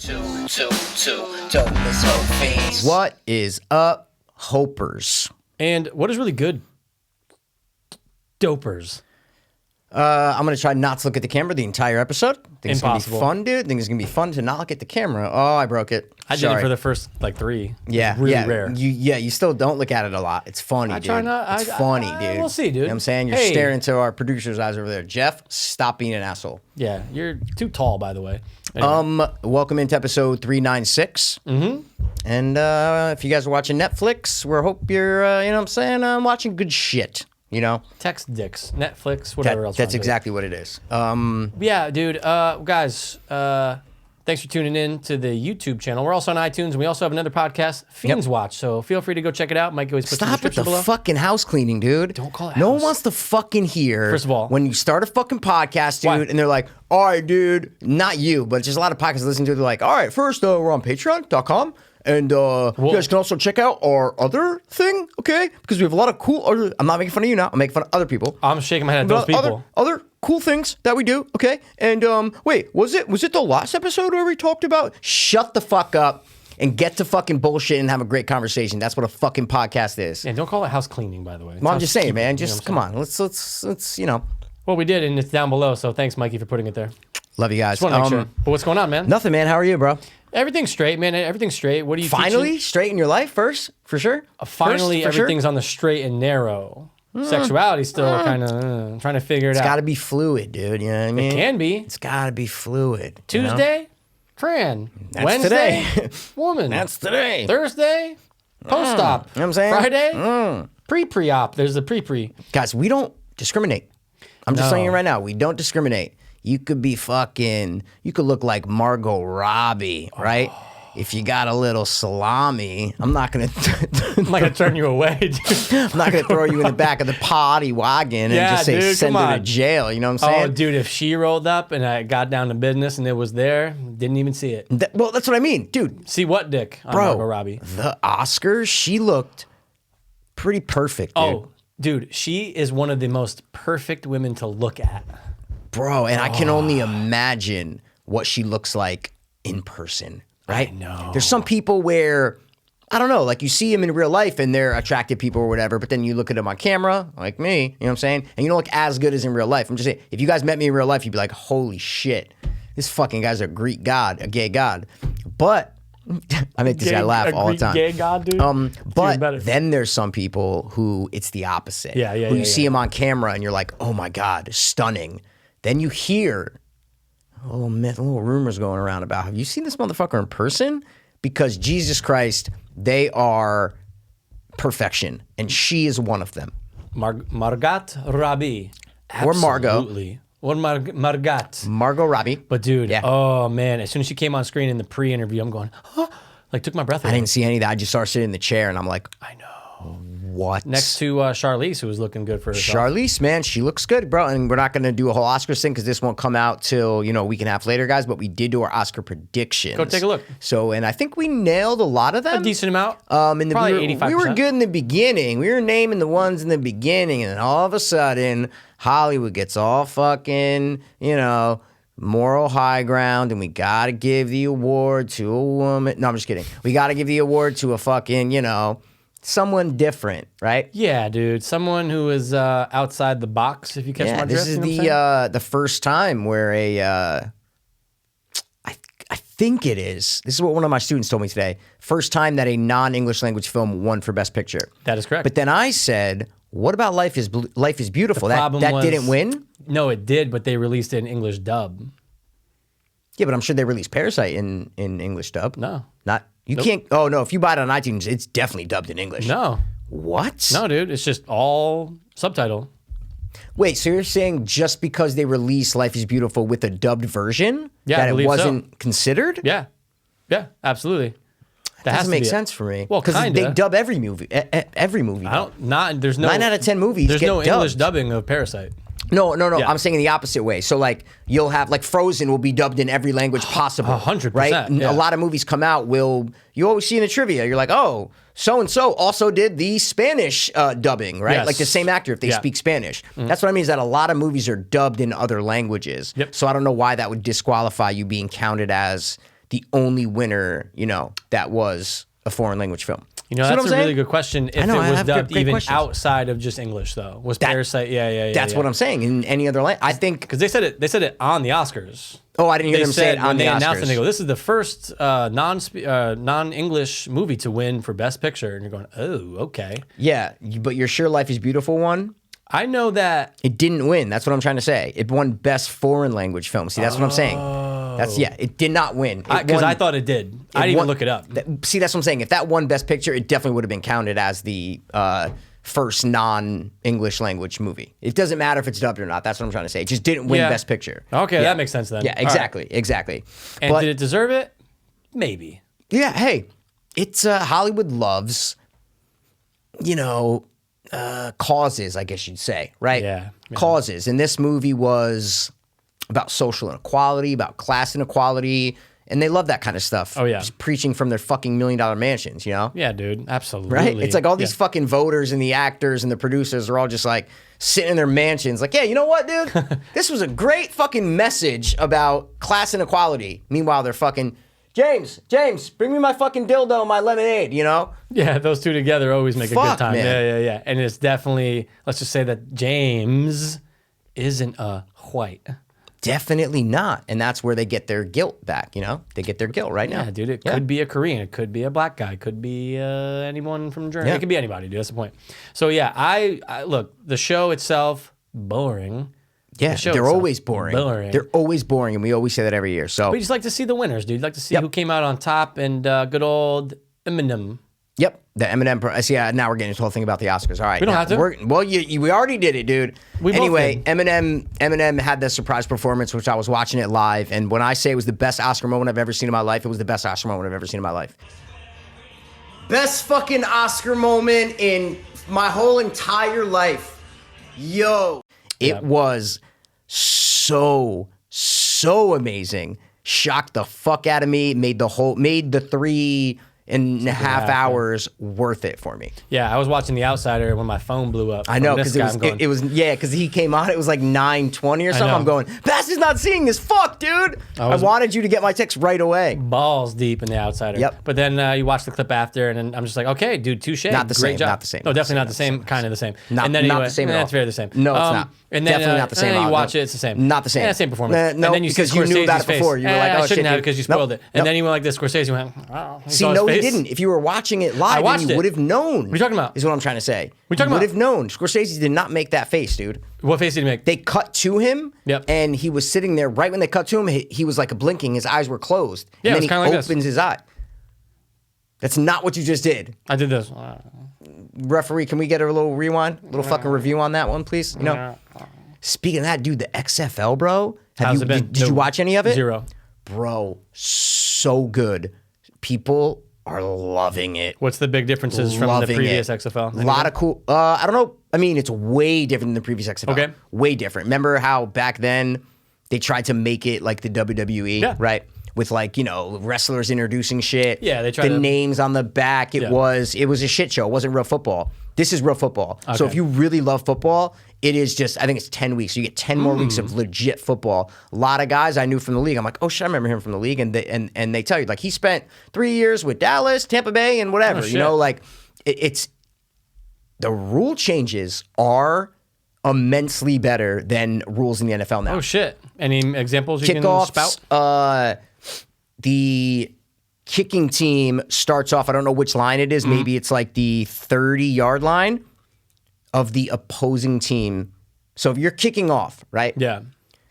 Dopeless Hope Fiends. What is up, Hopers? And what is really good? Dopers. I'm going to try not to look at the camera the entire episode. Think it's going to be Impossible. fun, dude. Think it's going to be fun to not look at the camera. Oh, I broke it. I did it for the first like 3. Yeah, It's really yeah. rare. You still don't look at it a lot. It's funny, I dude. try not- It's I- funny, I- dude. we'll see, dude. You know what I'm saying? You're Hey. staring into our producer's eyes over there. Jeff, stop being an asshole. Yeah, you're too tall, by the way. Anyway. Welcome into episode 396. Mm-hmm. And if you guys are watching Netflix, we hope you're, you know what I'm saying, watching good shit, you know? Text dicks, Netflix, whatever else. That's you wanna do. exactly what it is. Yeah, dude. Guys, thanks for tuning in to the YouTube channel. We're also on iTunes, and we also have another podcast, Fiends Watch. So feel free to go check it out. Mike always puts the Stop with description the below. fucking house cleaning, dude. Don't call it No one house. wants to fucking hear. First of all- when you start a fucking podcast, dude, Why? and they're like, all right, dude, not you, but just a lot of podcasts I listen to, they're like, all right, first, we're on patreon.com. And you guys can also check out our other thing, okay? Because we have a lot of cool other. I'm not making fun of you now. I'm making fun of other people. I'm shaking my head at those people. Other cool things that we do, okay? And wait, was it the last episode where we talked about? Shut the fuck up and get to fucking bullshit and have a great conversation. That's what a fucking podcast is. And don't call it house cleaning, by the way. Well, I'm just saying, Housekeeping, man. you know Just what come I'm on. Let's you know. Well, we did, and it's down below. So thanks, Mikey, for putting it there. Love you guys. Just want to make sure. But what's going on, man? Nothing, man. How are you, bro? Everything's straight, man. Everything's straight. What are you Finally, teaching? straight in your life, first for sure. Finally, First, for everything's on the straight and narrow. Sexuality's still kind of trying to figure it It's out. got to be fluid, dude. You know what I mean? Can be. It's got to be fluid. you know? Tuesday, Fran. That's Wednesday, today. woman. That's today. Thursday, post-op. You know what I'm saying? Friday, pre-op. There's the pre-pre. Guys, we don't discriminate. I'm just No. telling you right now, we don't discriminate. You could be fucking, you could look like Margot Robbie, right? If you got a little salami, I'm not gonna, I'm not gonna turn you away, dude. I'm not gonna throw you in the back of the potty wagon and Yeah, just say dude, send come her to on. jail. You know what I'm Oh, saying? dude, if she rolled up and I got down to business and it was there, didn't even see it. Well, that's what I mean, dude. See what, Dick? On Bro, Margot Robbie. the Oscars, she looked pretty perfect, dude. Oh, dude, she is one of the most perfect women to look at. Bro, and I can only imagine what she looks like in person, right? I know. There's some people where, I don't know, like you see them in real life and they're attractive people or whatever, but then you look at them on camera, like me, you know what I'm saying? And you don't look as good as in real life. I'm just saying, if you guys met me in real life, you'd be like, holy shit, this fucking guy's a Greek god, a gay god. But, I make this guy laugh all the time. Gay god, dude. Even But better. then there's some people who it's the opposite. Yeah, Who you yeah, see yeah. him on camera and you're like, oh my God, stunning. Then you hear a little rumors going around about, have you seen this motherfucker in person? Because Jesus Christ, they are perfection. And she is one of them. Margot Robbie. Or Margot. Absolutely. Or Margot. Margot Robbie. But dude, Yeah. oh man, as soon as she came on screen in the pre-interview, I'm going, huh? Like took my breath I away. didn't see any of that. I just saw her sitting in the chair and I'm like, I know. what? Next to Charlize, who was looking good for herself. Charlize, man, she looks good, bro. And we're not going to do a whole Oscars thing because this won't come out till, a week and a half later, guys. But we did do our Oscar predictions. Go take a look. So, and I think we nailed a lot of them. A decent amount. we Probably were, 85%. we were good in the beginning. We were naming the ones in the beginning. And then all of a sudden, Hollywood gets all fucking, moral high ground. And we got to give the award to a woman. No, I'm just kidding. We got to give the award to a fucking, someone different, right? Yeah, dude. Someone who is outside the box, if you catch my drift. This is you know what I'm saying? the first time where I think it is. This is what one of my students told me today. First time that a non-English language film won for Best Picture. That is correct. But then I said, "What about Life is Beautiful?" The That problem that was- didn't win. No, it did, but they released it in English dub. Yeah, but I'm sure they released Parasite in English dub. No. Not you can't. Oh no, if you buy it on iTunes, it's definitely dubbed in English. No. What? No, dude. It's just all subtitle. Wait, so you're saying just because they released Life is Beautiful with a dubbed version, Yeah, I that it believe so. wasn't considered? Yeah. Yeah, absolutely. That has Doesn't to make be it. sense for me. Well, because kinda. they dub every movie. Every movie. I don't. Not. There's no. 9 out of 10 movies There's get no English dubbed. dubbing of Parasite. No. Yeah. I'm saying in the opposite way. So like you'll have like Frozen will be dubbed in every language possible. 100%, Right? yeah. A lot of movies come out you always see in the trivia. You're like, oh, so and so also did the Spanish dubbing, right? Yes. Like the same actor if they Yeah. speak Spanish. That's what I mean is that a lot of movies are dubbed in other languages. Yep. So I don't know why that would disqualify you being counted as the only winner, that was a foreign language film? You know, See what that's I'm a really saying? good question. If know, it I was have dubbed great even questions. outside of just English, though, was Parasite? Yeah. That's what I'm saying. In any other language, I think. Because they said it on the Oscars. Oh, I didn't hear them say it on when the they announced it, Oscars. they go, "This is the first non-English movie to win for Best Picture," and you're going, "Oh, okay." Yeah, but your Sure Life is Beautiful one, I know that. it didn't win. That's what I'm trying to say. It won Best Foreign Language Film. See, that's what I'm saying. It did not win. Because I thought it did. I didn't even look it up. See, that's what I'm saying. If that won Best Picture, it definitely would have been counted as the first non-English language movie. It doesn't matter if it's dubbed or not. That's what I'm trying to say. It just didn't win Yeah. Best Picture. Okay, Yeah. that makes sense then. Yeah, All right. exactly. And But did it deserve it? Maybe. yeah, hey, it's Hollywood loves, causes, I guess you'd say, right? Yeah. Causes. And this movie was about social inequality, about class inequality, and they love that kind of stuff. Oh, yeah. Just preaching from their fucking $1 million mansions, Yeah, dude. Absolutely. Right? It's like all these Yeah. fucking voters and the actors and the producers are all just like sitting in their mansions like, yeah, you know what, dude? This was a great fucking message about class inequality. Meanwhile, they're fucking, James, bring me my fucking dildo and my lemonade, Yeah, those two together always make a Fuck, good time. man. Yeah. And it's definitely, let's just say that James isn't a white. Definitely not. And that's where they get their guilt back, They get their guilt right now. Yeah, dude. It could be a Korean. It could be a black guy. It could be anyone from Germany. Yeah. It could be anybody, dude. That's the point. So yeah, I look, the show itself, boring. Yeah, The show they're itself, always boring. boring. They're always boring, and we always say that every year. So, We just like to see the winners, dude. Like to see who came out on top, and good old Eminem. yep, the Eminem. See, now we're getting into the whole thing about the Oscars. All right, We don't now, have to. We already did it, dude. We both Anyway, did. Eminem had the surprise performance, which I was watching it live, and when I say it was the best Oscar moment I've ever seen in my life, it was the best Oscar moment I've ever seen in my life. Best fucking Oscar moment in my whole entire life. Yo. It was so amazing. Shocked the fuck out of me. Made the 3.5 hours worth it for me. Yeah, I was watching The Outsider when my phone blew up. I know, because because because he came on, it was like 9:20 or something. know. I'm going, Bastian's not seeing this. Fuck, dude. I wanted you to get my text right away. balls deep in The Outsider. Yep. But then you watch the clip after, and then I'm just like, okay, dude, touche. Not the Great same, job. not the same, No, not the definitely same, not the same. Kind of the same. Not- and then not anyway, the same at all. It's very the same. No, it's not. And then, Definitely not the same And then at you all. watch it, it's the same. Not the same. Yeah, same performance. No, and then you because see you knew about Scorsese's it before. face. You were like, I oh, shouldn't shit, have dude. because you Nope. spoiled it. And Nope. then you went like this. Scorsese went, oh, See, no, he didn't. If you were watching it live, watched then you it. would have known. What are you talking about? Is what I'm trying to say. What are you talking Would about? have known. Scorsese did not make that face, dude. What face did he make? They cut to him, Yep. and he was sitting there. Right when they cut to him, he was like blinking. His eyes were closed. Yeah, and it was then kinda he like this. opens his eye. That's not what you just did. I did this. Referee, can we get a little rewind? A little fucking review on that one, please? Speaking of that, dude, the XFL, bro. How's it been? Did you watch any of it? Zero. Bro, so good. People are loving it. What's the big differences from the Loving previous it. XFL? A lot of cool. I don't know. I mean, it's way different than the previous XFL. Okay. Way different. Remember how back then they tried to make it like the WWE, Yeah. right? With like, wrestlers introducing shit. Yeah, they tried the to- names on the back. It Yeah. was a shit show. It wasn't real football. This is real football. So Okay. if you really love football, it is just, I think it's 10 weeks. You get 10 more weeks of legit football. A lot of guys I knew from the league. I'm like, oh shit, I remember him from the league. And they tell you, like, he spent 3 years with Dallas, Tampa Bay, and whatever. Oh, shit. Like, it's the rule changes are immensely better than rules in the NFL now. Oh shit! Any examples you can Kickoffs, spout? The kicking team starts off, I don't know which line it Mm-hmm. is. Maybe it's like the 30-yard line of the opposing team. So if you're kicking off, right? Yeah.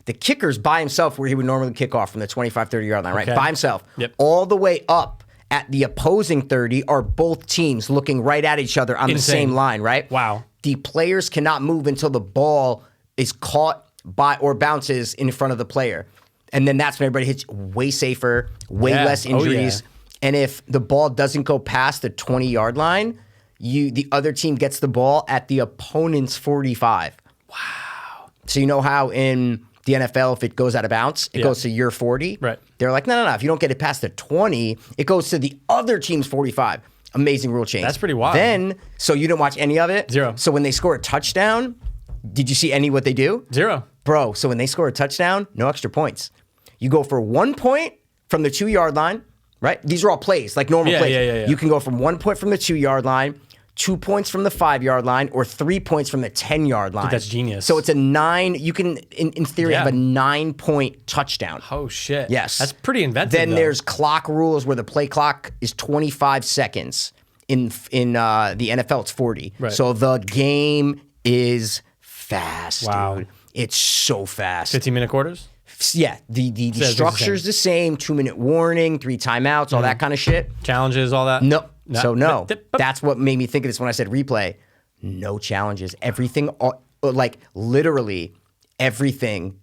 The kicker's by himself where he would normally kick off from the 25, 30-yard line, right? Okay. By himself. Yep. All the way up at the opposing 30 are both teams looking right at each other on the Insane. same line, right? Wow. The players cannot move until the ball is caught by or bounces in front of the player. And then that's when everybody hits way safer, way Yeah. less Oh, yeah. injuries. And if the ball doesn't go past the 20-yard line, the other team gets the ball at the opponent's 45. So you know how in the NFL, if it goes out of bounds, it Yeah. goes to your 40? Right. They're like, no. If you don't get it past the 20, it goes to the other team's 45. Amazing rule change. That's pretty wild. Then, so you didn't watch any of it? Zero. So when they score a touchdown, did you see any what they do? Zero. Bro, so when they score a touchdown, no extra points. You go for 1 point from the 2-yard line, right? These are all plays, like normal plays. Yeah. You can go from 1 point from the 2-yard line, 2 points from the 5-yard line, or 3 points from the 10-yard line. that's genius. So it's a 9. You can, in theory, have a 9-point touchdown. Oh shit. Yes. That's pretty inventive. Then though. there's clock rules where the play clock is 25 seconds. In the NFL, it's 40. Right. So the game is fast, Wow. dude. It's so fast. 15-minute quarters. Yeah, the structure's the same. 2-minute warning, 3 timeouts, all that kind of shit. Challenges, all that. No. So no. But- That's what made me think of this when I said replay. No challenges. Everything, like literally everything.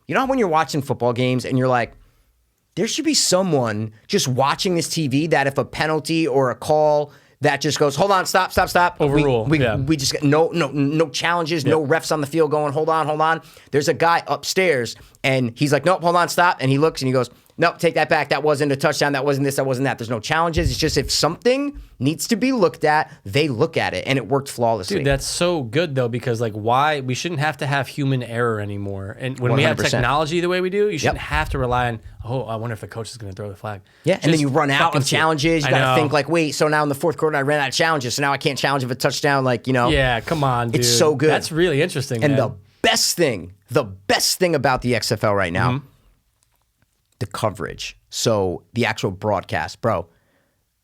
You know how when you're watching football games and you're like, there should be someone just watching this TV that if a penalty or a call that just goes, hold on, stop. Overrule, We yeah. just got no challenges, no refs on the field going, hold on. There's a guy upstairs and he's like, nope, hold on, stop. And he looks and he goes, nope, take that back. That wasn't a touchdown. That wasn't this. That wasn't that. There's no challenges. It's just if something needs to be looked at, they look at it, and it worked flawlessly. Dude, that's so good though, because like, why we shouldn't have to have human error anymore. And when we have 100%. technology the way we do, you shouldn't have to rely on. Oh, I wonder if the coach is going to throw the flag. Yeah, and then Just you run out fucking of challenges. You I got to know. think like, wait, so now in the fourth quarter I ran out of challenges, so now I can't challenge if a touchdown. Like, you know, Yeah, come on, dude. It's so good. That's really interesting. And man. the best thing about the XFL right now, Mm-hmm. the coverage. So the actual broadcast, bro.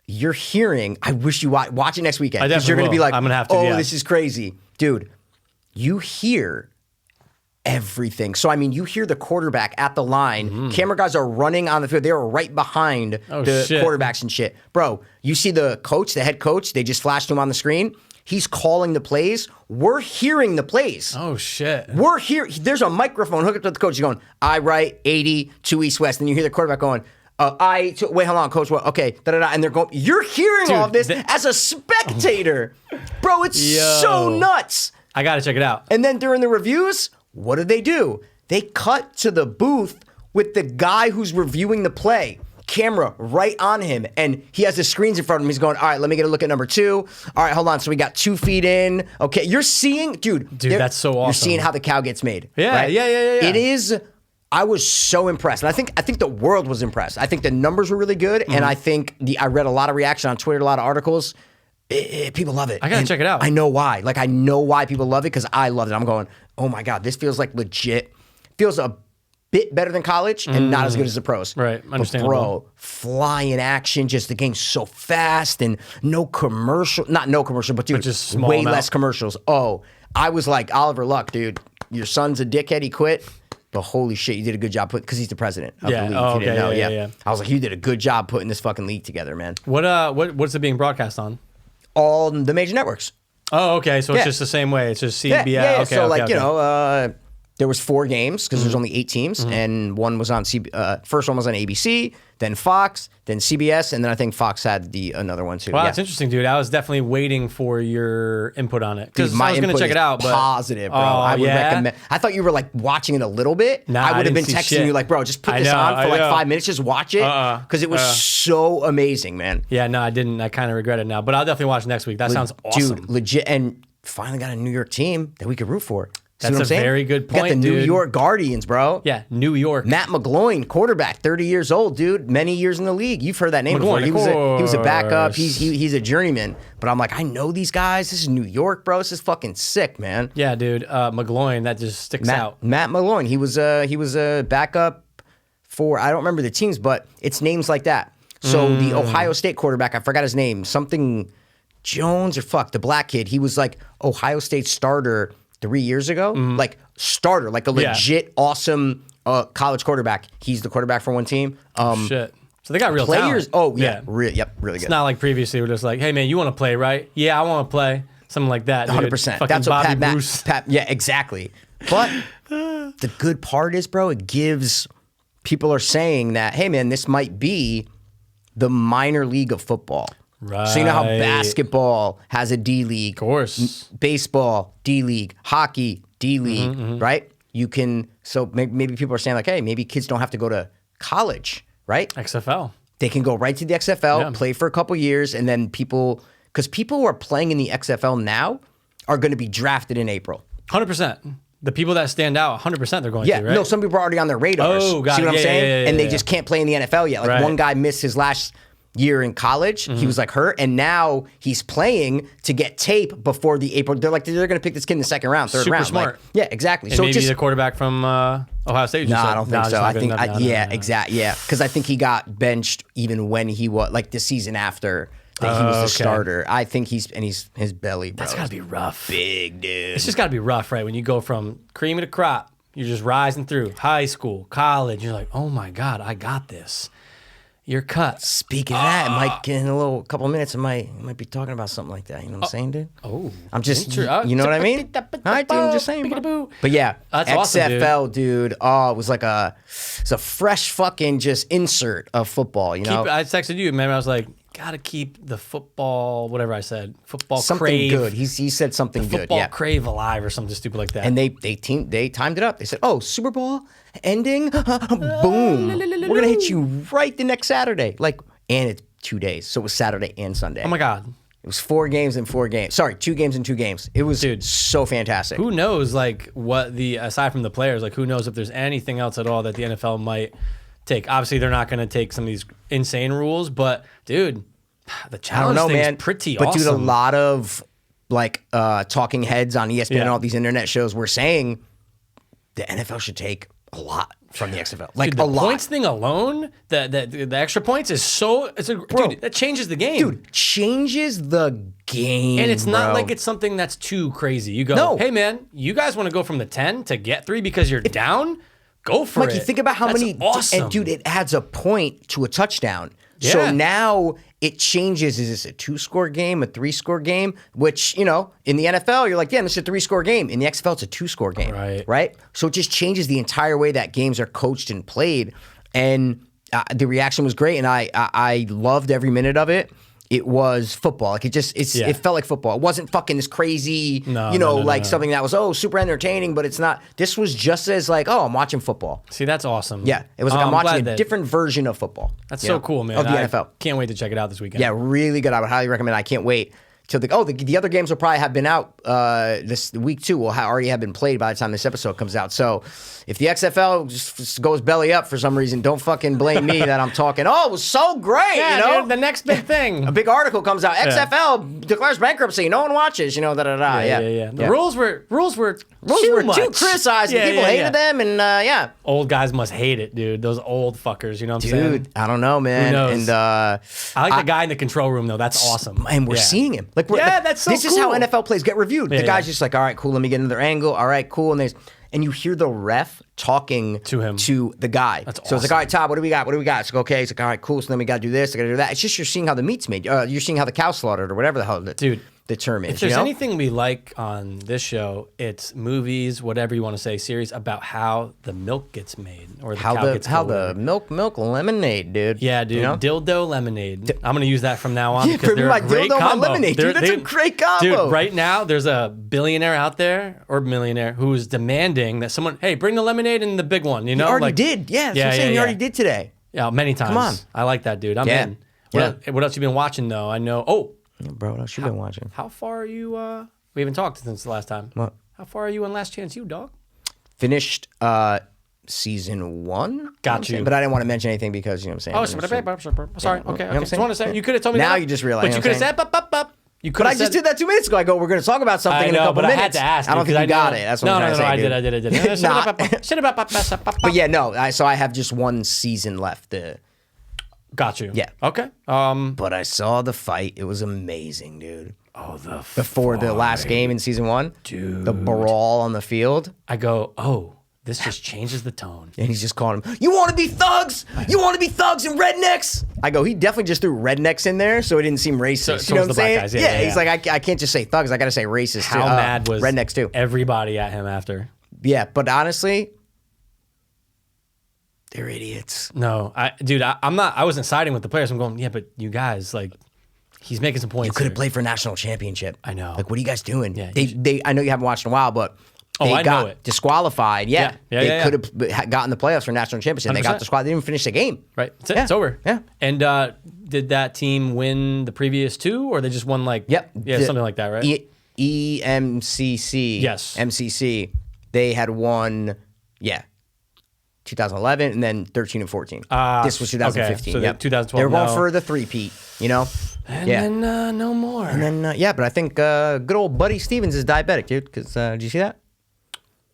You're hearing. I wish you watch it next weekend I because you're definitely gonna be will. like, I'm gonna have to, oh, yeah. this is crazy, dude. You hear everything. So I mean, you hear the quarterback at the line. Camera guys are running on the field. They were right behind Mm-hmm. Oh, the shit. quarterbacks and shit, bro. You see the coach, the head coach. They just flashed him on the screen. He's calling the plays. We're hearing the plays. Oh shit. We're here. There's a microphone hooked up to the coach. He's going, I right, 80 to East West. And you hear the quarterback going, wait, hold on, coach. What? Okay, da-da-da. And they're going, you're hearing all of this as a spectator. Bro, it's so nuts. I got to check it out. And then during the reviews, what do? They cut to the booth with the guy who's reviewing the play. Camera right on him, and he has the screens in front of him. He's going, all right, let me get a look at number 2. All right, hold on. So we got 2 feet in. Okay, you're seeing, dude, that's so awesome. You're seeing how the cow gets made. Yeah, right? yeah. It is. I was so impressed, and I think the world was impressed. I think the numbers were really good, and I think I read a lot of reaction on Twitter, a lot of articles. People love it. I gotta check it out. I know why. Like I know why people love it because I loved it. I'm going, oh my god, this feels like legit. Feels a bit better than college and not as good as the pros. Right, But understandable. bro, flying action, just the game's so fast and no commercial, not no commercial, but dude, just small way amount. less commercials. Oh, I was like Oliver Luck, dude. Your son's a dickhead. He quit. But holy shit, you did a good job because he's the president of Yeah. the league. Oh, if you didn't okay. know, Yeah. I was like, you did a good job putting this fucking league together, man. What's it being broadcast on? All the major networks. Oh, okay. So Yeah. it's just the same way. It's just CBS. Yeah. Okay, So okay, like you okay. know, there was 4 games because Mm-hmm. there's only 8 teams, and one was on first one was on ABC, then Fox, then CBS, and then I think Fox had another one too. Wow, yeah. that's interesting, dude. I was definitely waiting for your input on it because Dude, my I was going to input check is it out. But positive, bro. Oh, I would yeah? recommend. I thought you were like watching it a little bit. Nah, I I would have been didn't see texting shit. you like, bro, just put I this know, on for I like know. 5 minutes, just watch it because it was so amazing, man. Yeah, no, I didn't. I kind of regret it now, but I'll definitely watch next week. That sounds awesome. Dude, legit, and finally got a New York team that we could root for. See That's what I'm a saying? very good We got the point, New dude. York Guardians, bro. Yeah, New York. Matt McGloin, quarterback, 30 years old, dude. Many years in the league. You've heard that name before. McGloin, He was a backup. course. He's a journeyman. But I'm like, I know these guys. This is New York, bro. This is fucking sick, man. Yeah, dude. McGloin, that just sticks out. Matt McGloin. He was a backup for, I don't remember the teams, but it's names like that. So the Ohio State quarterback, I forgot his name, something Jones or the black kid. He was like Ohio State starter 3 years ago, like starter, like a Yeah. legit awesome college quarterback. He's the quarterback for one team. Shit. So they got real Players. talent. Oh yeah, really good. It's not like previously we're just like, hey man, you want to play, right? Yeah, I want to play. Something like that. 100%. Fucking That's what Bobby Bruce. Yeah, exactly. But the good part is, bro, it gives people are saying that, hey man, this might be the minor league of football. Right. So you know how basketball has a D league, Of course. baseball D league, hockey D league, right? You can. So maybe people are saying like, hey, maybe kids don't have to go to college, right? XFL. They can go right to the XFL, Yeah. play for a couple years, and then because people who are playing in the XFL now are going to be drafted in April. 100%. The people that stand out, 100%, they're going Yeah, to, right? no, some people are already on their radars. Oh, got See it. what I'm Yeah, saying? yeah, And they yeah. just can't play in the NFL yet. Like Right. one guy missed his last year in college. He was like hurt, and now he's playing to get tape before the April. They're going to pick this kid in the second round, third Super round. smart. Like, yeah, exactly. And so maybe just the quarterback from Ohio State. no, I don't think so. I think yeah, exactly. Yeah, because I think he got benched even when he was like the season after that he was the okay. starter. I think he's his belly, bro. That's gotta be rough. big, dude. It's just gotta be rough, right? When you go from cream of the crop, you're just rising through high school, college. You're like, oh my God, I got this. You're cut. Speaking of that, Mike, in a couple of minutes, I might be talking about something like that. You know what I'm saying, dude? Oh, I'm just, you Inter- know what I mean? All right, dude, I'm just saying. Bro. Peekaboo. But yeah, That's awesome, dude. XFL, dude. Oh, it was like it's a fresh fucking just insert of football, you know? I texted you, man. I was like, gotta keep the football, whatever I said, football Something crave. good. He said something good, Football yeah. crave alive or something stupid like that. And they timed it up. They said, "Oh, Super Bowl ending, boom! We're gonna hit you right the next Saturday." And it's 2 days, so it was Saturday and Sunday. oh my God. It was 4 games and 4 games. Sorry, 2 games and 2 games. It was so fantastic. Who knows, like, what aside from the players, like, who knows if there's anything else at all that the NFL might take? Obviously, they're not going to take some of these insane rules, but, dude, the I don't challenge know, thing man. is pretty but awesome. dude, a lot of talking heads on ESPN and Yeah. all these internet shows were saying the NFL should take a lot from the XFL, like Dude, the a lot. points thing alone, the extra points is so dude, that changes the game. Dude, changes the game, and it's not bro. like it's something that's too crazy. You go, No. hey man, you guys want to go from the 10 to get 3 because you're down? Go for it. Like, you think about how That's many, awesome. and dude, it adds a point to a touchdown. Yeah. So now it changes. Is this a 2-score game, a 3-score game? Which, you know, in the NFL, you're like, yeah, this is a 3-score game. In the XFL, it's a 2-score game. Right? So it just changes the entire way that games are coached and played. And the reaction was great, and I loved every minute of it. It was football. Like, it felt like football. It wasn't fucking this crazy, No. something that was, super entertaining, but it's not. This was just as like, I'm watching football. See, that's awesome. Yeah, it was like I'm watching glad a that- different version of football. That's you so know, cool, man. Of the I NFL. Can't wait to check it out this weekend. Yeah, really good. I would highly recommend it. I can't wait till the other games will probably have been out this week too. Will already have been played by the time this episode comes out. So if the XFL just goes belly up for some reason, don't fucking blame me that I'm talking. Oh, it was so great. Yeah, you know, dude, the next big thing. a big article comes out. XFL declares bankruptcy. No one watches. You know, Yeah. The rules were Rules were too criticized. And people hated them, and yeah. Old guys must hate it, dude. Those old fuckers. You know what I'm saying? Dude, I don't know, man. knows? And I like the guy in the control room though. That's awesome. and we're Yeah. seeing him. Like, that's so this is how cool. NFL plays get reviewed. Yeah, the guy's yeah. just like, all right, cool. Let me get another angle. All right, cool. And you hear the ref talking To him. to the guy. That's so it's like, awesome. all right, Todd, what do we got? What do we got? It's like, okay. It's like, all right, cool. So then we got to do this. I got to do that. It's just you're seeing how the meat's made. You're seeing how the cow's slaughtered or whatever the hell Dude, the term is. If there's you know? anything we like on this show, it's movies, whatever you want to say, series about how the milk gets made or the cow gets how killed, the whatever. milk lemonade, dude. Yeah, dude. You know? Dildo lemonade. I'm gonna use that from now on Yeah, because for they're my a great dildo, my combo. lemonade, dude. That's a great combo. Dude, right now there's a billionaire out there or millionaire who's demanding that someone, hey, bring the lemonade and the big one. You know, He already like, did. Yeah, that's what I'm saying. He already did today. Yeah, many times. Come on. I like that, dude. I'm Yeah. in. What else you been watching though? I know. Oh, Yeah, bro, what else you been watching? how far are you? We haven't talked since the last time. What? How far are you on Last Chance You, dog? Finished season 1. Got you. But I didn't want to mention anything because, you know what I'm saying? Oh, sorry. Okay. You know what Okay. I'm Just saying? want to say you could have told me Now that. you just realize, But you you know could have what I'm said up. You could But I have just said, did that 2 minutes ago. I go, we're going to talk about something I in a know, couple but minutes. I had to ask. I don't think you got it. That's what I'm trying to say, I dude. did. But yeah, no. So I have just 1 season left. Got you. Yeah. Okay. But I saw the fight. It was amazing, dude. Oh, Before the last game in season 1, dude, the brawl on the field, I go, oh, this just changes the tone. and he's just calling him, "You want to be thugs? You want to be thugs and rednecks?" I go, he definitely just threw rednecks in there, so it didn't seem racist. So you know it's what I'm the black saying? guys. Yeah, he's like, I can't just say thugs. I got to say racist too. How mad was rednecks too? everybody at him after? Yeah, but honestly, they're idiots. No, I'm not. I wasn't siding with the players. I'm going, yeah, but you guys, like, he's making some points. You could have here. played for a national championship. I know. Like, what are you guys doing? Yeah, they. I know you haven't watched in a while, but they I know got it. disqualified. Yeah, Yeah, they yeah. could have gotten the playoffs for national championship. They 100%. got disqualified. They didn't even finish the game. Right. That's it. Yeah. It's over. Yeah. And did that team win the previous 2, or they just won like? Yep. Yeah, something like that, right? EMCC. Yes. MCC. they had won, 2011, and then 13 and 14. This was 2015. Okay, so yep. 2012. They were going no. for the three-peat, you know? And yeah. then no more. And then, but I think good old Buddy Stevens is diabetic, dude. Because did you see that?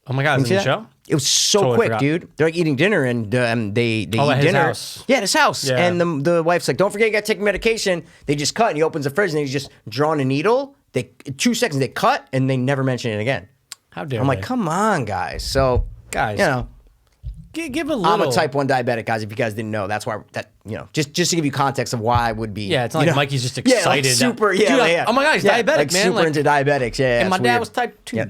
Oh my God, is it in the show? It was so Totally quick, forgot. dude. They're like eating dinner, and they eat at his dinner. house. Yeah, at his house. Yeah. And the wife's like, "Don't forget, you got to take medication." They just cut, and he opens the fridge, and he's just drawing a needle. 2 seconds, they cut, and they never mention it again. How dare I'm they? like, come on, guys. So, Guys, you know, give a little. I'm a type 1 diabetic, guys. If you guys didn't know, that's why just to give you context of why I would be. Yeah, it's not like Mikey's just Yeah, excited. like super. Dude, Yeah. oh my God, he's Yeah, diabetic, like man. Super Like, into diabetics. Yeah, and my it's dad weird. was type 2. Yeah.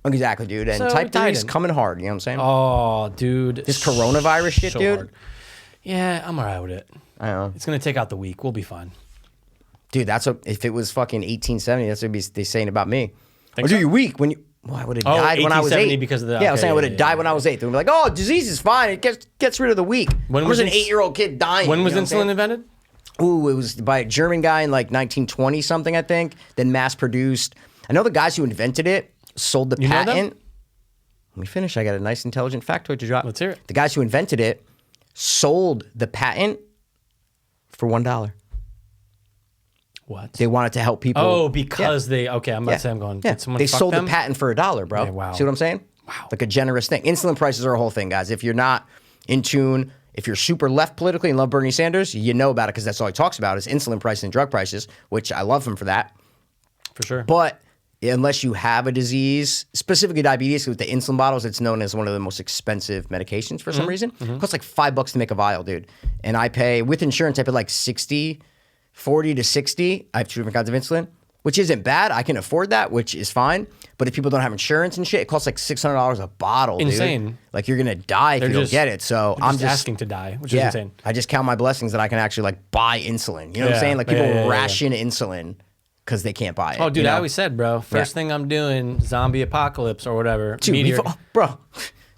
Exactly, dude. And So type 3 is tight. coming hard. You know what I'm saying? Oh, dude. This coronavirus shit, so dude. hard. Yeah, I'm all right with it. I know. It's going to take out the week. We'll be fine. Dude, that's what, if it was fucking 1870, that's what they're saying about me. Think Or so? do you weak when you? Well, I would have died when I was 1870 8. because of the- Yeah, I was okay, saying I would have yeah, died yeah, when I was 8. They'd be like, "Oh, disease is fine. It gets rid of the weak." When There was was an ins- 8-year-old kid dying. When was you know what I'm insulin saying? invented? Ooh, it was by a German guy in like 1920 something, I think. Then mass produced. I know the guys who invented it sold the You know them? patent. Let me finish. I got a nice intelligent factoid to drop. Let's hear it. The guys who invented it sold the patent for $1. What? They wanted to help people. Oh, because they. Okay, I'm about to say I'm going. Yeah. Did someone They fuck sold them? the patent for $1, bro. Yeah, wow. See what I'm saying? Wow. Like a generous thing. Insulin prices are a whole thing, guys. If you're not in tune, if you're super left politically and love Bernie Sanders, you know about it because that's all he talks about is insulin prices and drug prices, which I love him for that. For sure. But unless you have a disease, specifically diabetes, with the insulin bottles, it's known as one of the most expensive medications for some reason. It costs like $5 to make a vial, dude. And I pay, with insurance, I pay like 40 to 60. I have 2 different kinds of insulin, which isn't bad. I can afford that, which is fine. But if people don't have insurance and shit, it costs like $600 a bottle, dude. Insane. Like you're gonna die if They're you don't just- get it. So They're I'm just just asking to die, which is yeah, insane. I just count my blessings that I can actually like buy insulin. You know what Yeah. I'm saying? Like people Yeah, yeah, yeah, ration insulin because they can't buy it. Oh, dude, you know? I always said, bro, first thing I'm doing, zombie apocalypse or whatever. Dude, meteor, bro,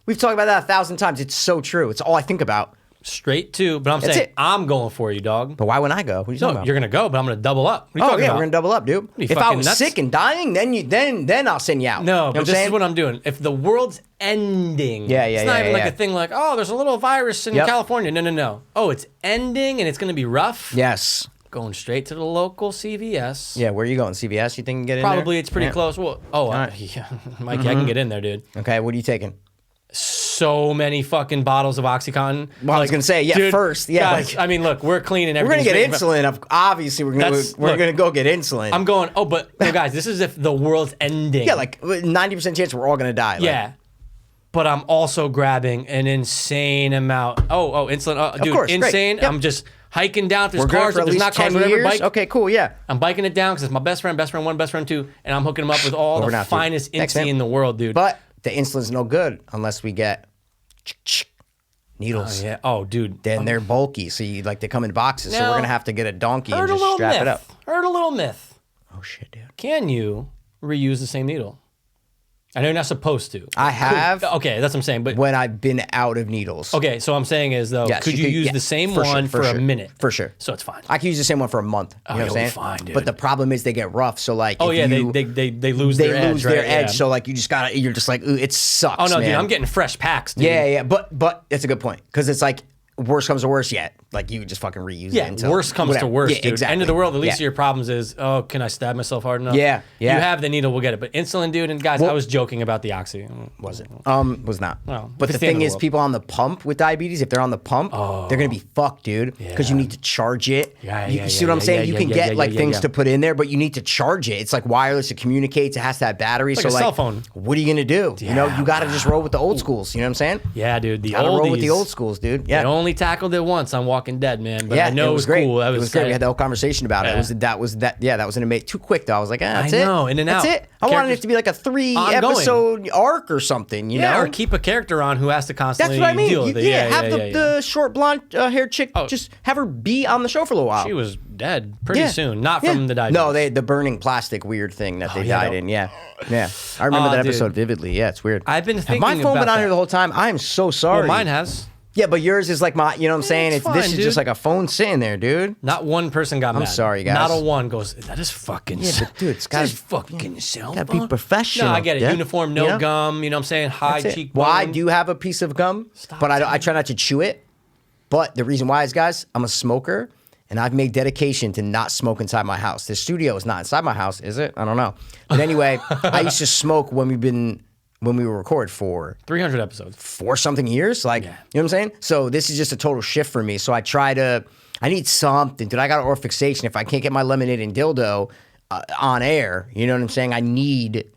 we've talked about that 1,000 times. It's so true. It's all I think about. straight to. But I'm That's saying it. I'm going for you, dog. But why wouldn't I go? What are you talking No, about? you're gonna go, but I'm gonna double up. What are you Oh talking yeah, about? we're gonna double up, dude. you If I fucking was nuts? sick and dying, then I'll send you out. No, You know but what this I'm is saying? what I'm doing. If the world's ending, Yeah, yeah, it's not yeah, even yeah, like yeah. a thing like, oh, there's a little virus in Yep. California. No. Oh, it's ending and it's gonna be rough. Yes. Going straight to the local CVS. Yeah, where are you going? CVS? You think you can get in there? Probably it's pretty Yeah. close. Well, yeah, Mikey, I can get in there, dude. Okay, what are you taking? So many fucking bottles of OxyContin. Well, I was gonna say, yeah, Dude, first, yeah. guys, like, I mean, look, we're clean and we're gonna everything. get insulin. Obviously, we're That's- look, gonna go get insulin. I'm going. Oh, but no, guys, this is if the world's ending. yeah, like 90% chance we're all gonna die. Like, Yeah. But I'm also grabbing an insane amount. Oh, insulin. Dude, course, great. insane. Yep. I'm just hiking down. If there's we're good cars, for if at there's least not cars, 10 whatever, years. bike. Okay, cool. Yeah. I'm biking it down because it's my best friend, best friend 2, and I'm hooking them up with all Over the now, dude. finest Thanks, Incy man. in the world, dude. But the insulin's no good unless we get needles. yeah. Oh, dude. Then they're bulky, so you like they come in boxes. So Now, we're gonna have to get a donkey and Heard a just little strap myth. it up. Heard a little myth. Oh shit, dude. Can you reuse the same needle? I know you're not supposed to. I have Okay, that's what I'm saying. But when I've been out of needles. okay, so I'm saying is though, Yes, could you use yeah, the same for sure, one for a sure, minute? For sure. So it's fine. I can use the same one for a month. You know what I'm you'll saying? be fine, dude. But the problem is they get rough. So like, Oh if yeah, you, they lose they their edge. lose their right? edge. Yeah. So like, you just gotta, you're just like, ooh, it sucks. Oh no, man. dude, I'm getting fresh packs, dude. Yeah. But it's a good point because it's like worst comes to worst yet. Like you just fucking reuse Yeah, it. Until worst comes whatever. to worst, Yeah, dude. exactly. End of the world, the least of Yeah. your problems is, oh, can I stab myself hard enough? Yeah. You have the needle, we'll get it. But insulin, dude, and guys, I was joking about the oxy. Was it? Was not. Well, but it's the the end thing of the is, world. people on the pump with diabetes, if they're on the pump, they're gonna be fucked, dude. Because you need to charge it. Yeah, you yeah, see what I'm yeah, saying? yeah, You yeah, can yeah, get yeah, like yeah, things yeah. to put in there, but you need to charge it. It's like wireless. It communicates. It has to have batteries. Like so a cell phone. What are you gonna do? You know, Yeah, you got to just roll with the old schools. You know what I'm saying? Yeah, dude, the Gotta oldies. roll with the old schools, dude. Yeah. They only tackled it once on Walking Dead, man. But Yeah, I know it was great. cool. That It was great. We tight. had the whole conversation about it. Yeah. That was an amazing. Too quick though. I was like, that's I it. know, in and that's out. it. I wanted Characters- it to be like a 3 Ongoing. episode arc or something. You Yeah, know, or keep a character on who has to that's constantly what I mean. deal with it. Yeah, have yeah, yeah. the short blonde haired chick. Just have her be on the show for a little while. She was dead pretty Yeah. soon. Not Yeah. from the diabetes. No, the burning plastic weird thing that they yeah, died no. in. Yeah, yeah. I remember Oh, that dude. episode vividly. Yeah, it's weird. I've been Have thinking my phone been about on here that. the whole time? I am so sorry. Well, mine has. Yeah, but yours is like my, you know what I'm saying? it's This fine, is dude. just like a phone sitting there, dude. Not one person got mad. sorry, guys. Not a one goes, that is fucking Yeah, but dude, it's that gotta- is fucking cell gotta be phone." professional, No, I get it. yeah? Uniform, no You know? gum, you know what I'm saying? High That's it. cheekbone. Well, I do have a piece of gum, but I try not to chew it. But the reason why is, guys, I'm a smoker, and I've made dedication to not smoke inside my house. The studio is not inside my house, is it? I don't know. But anyway, I used to smoke when we were record for 300 episodes. 4-something years. Like, you know what I'm saying? So this is just a total shift for me. So I need something, dude. I got an oral fixation. If I can't get my lemonade and dildo on air, you know what I'm saying? I need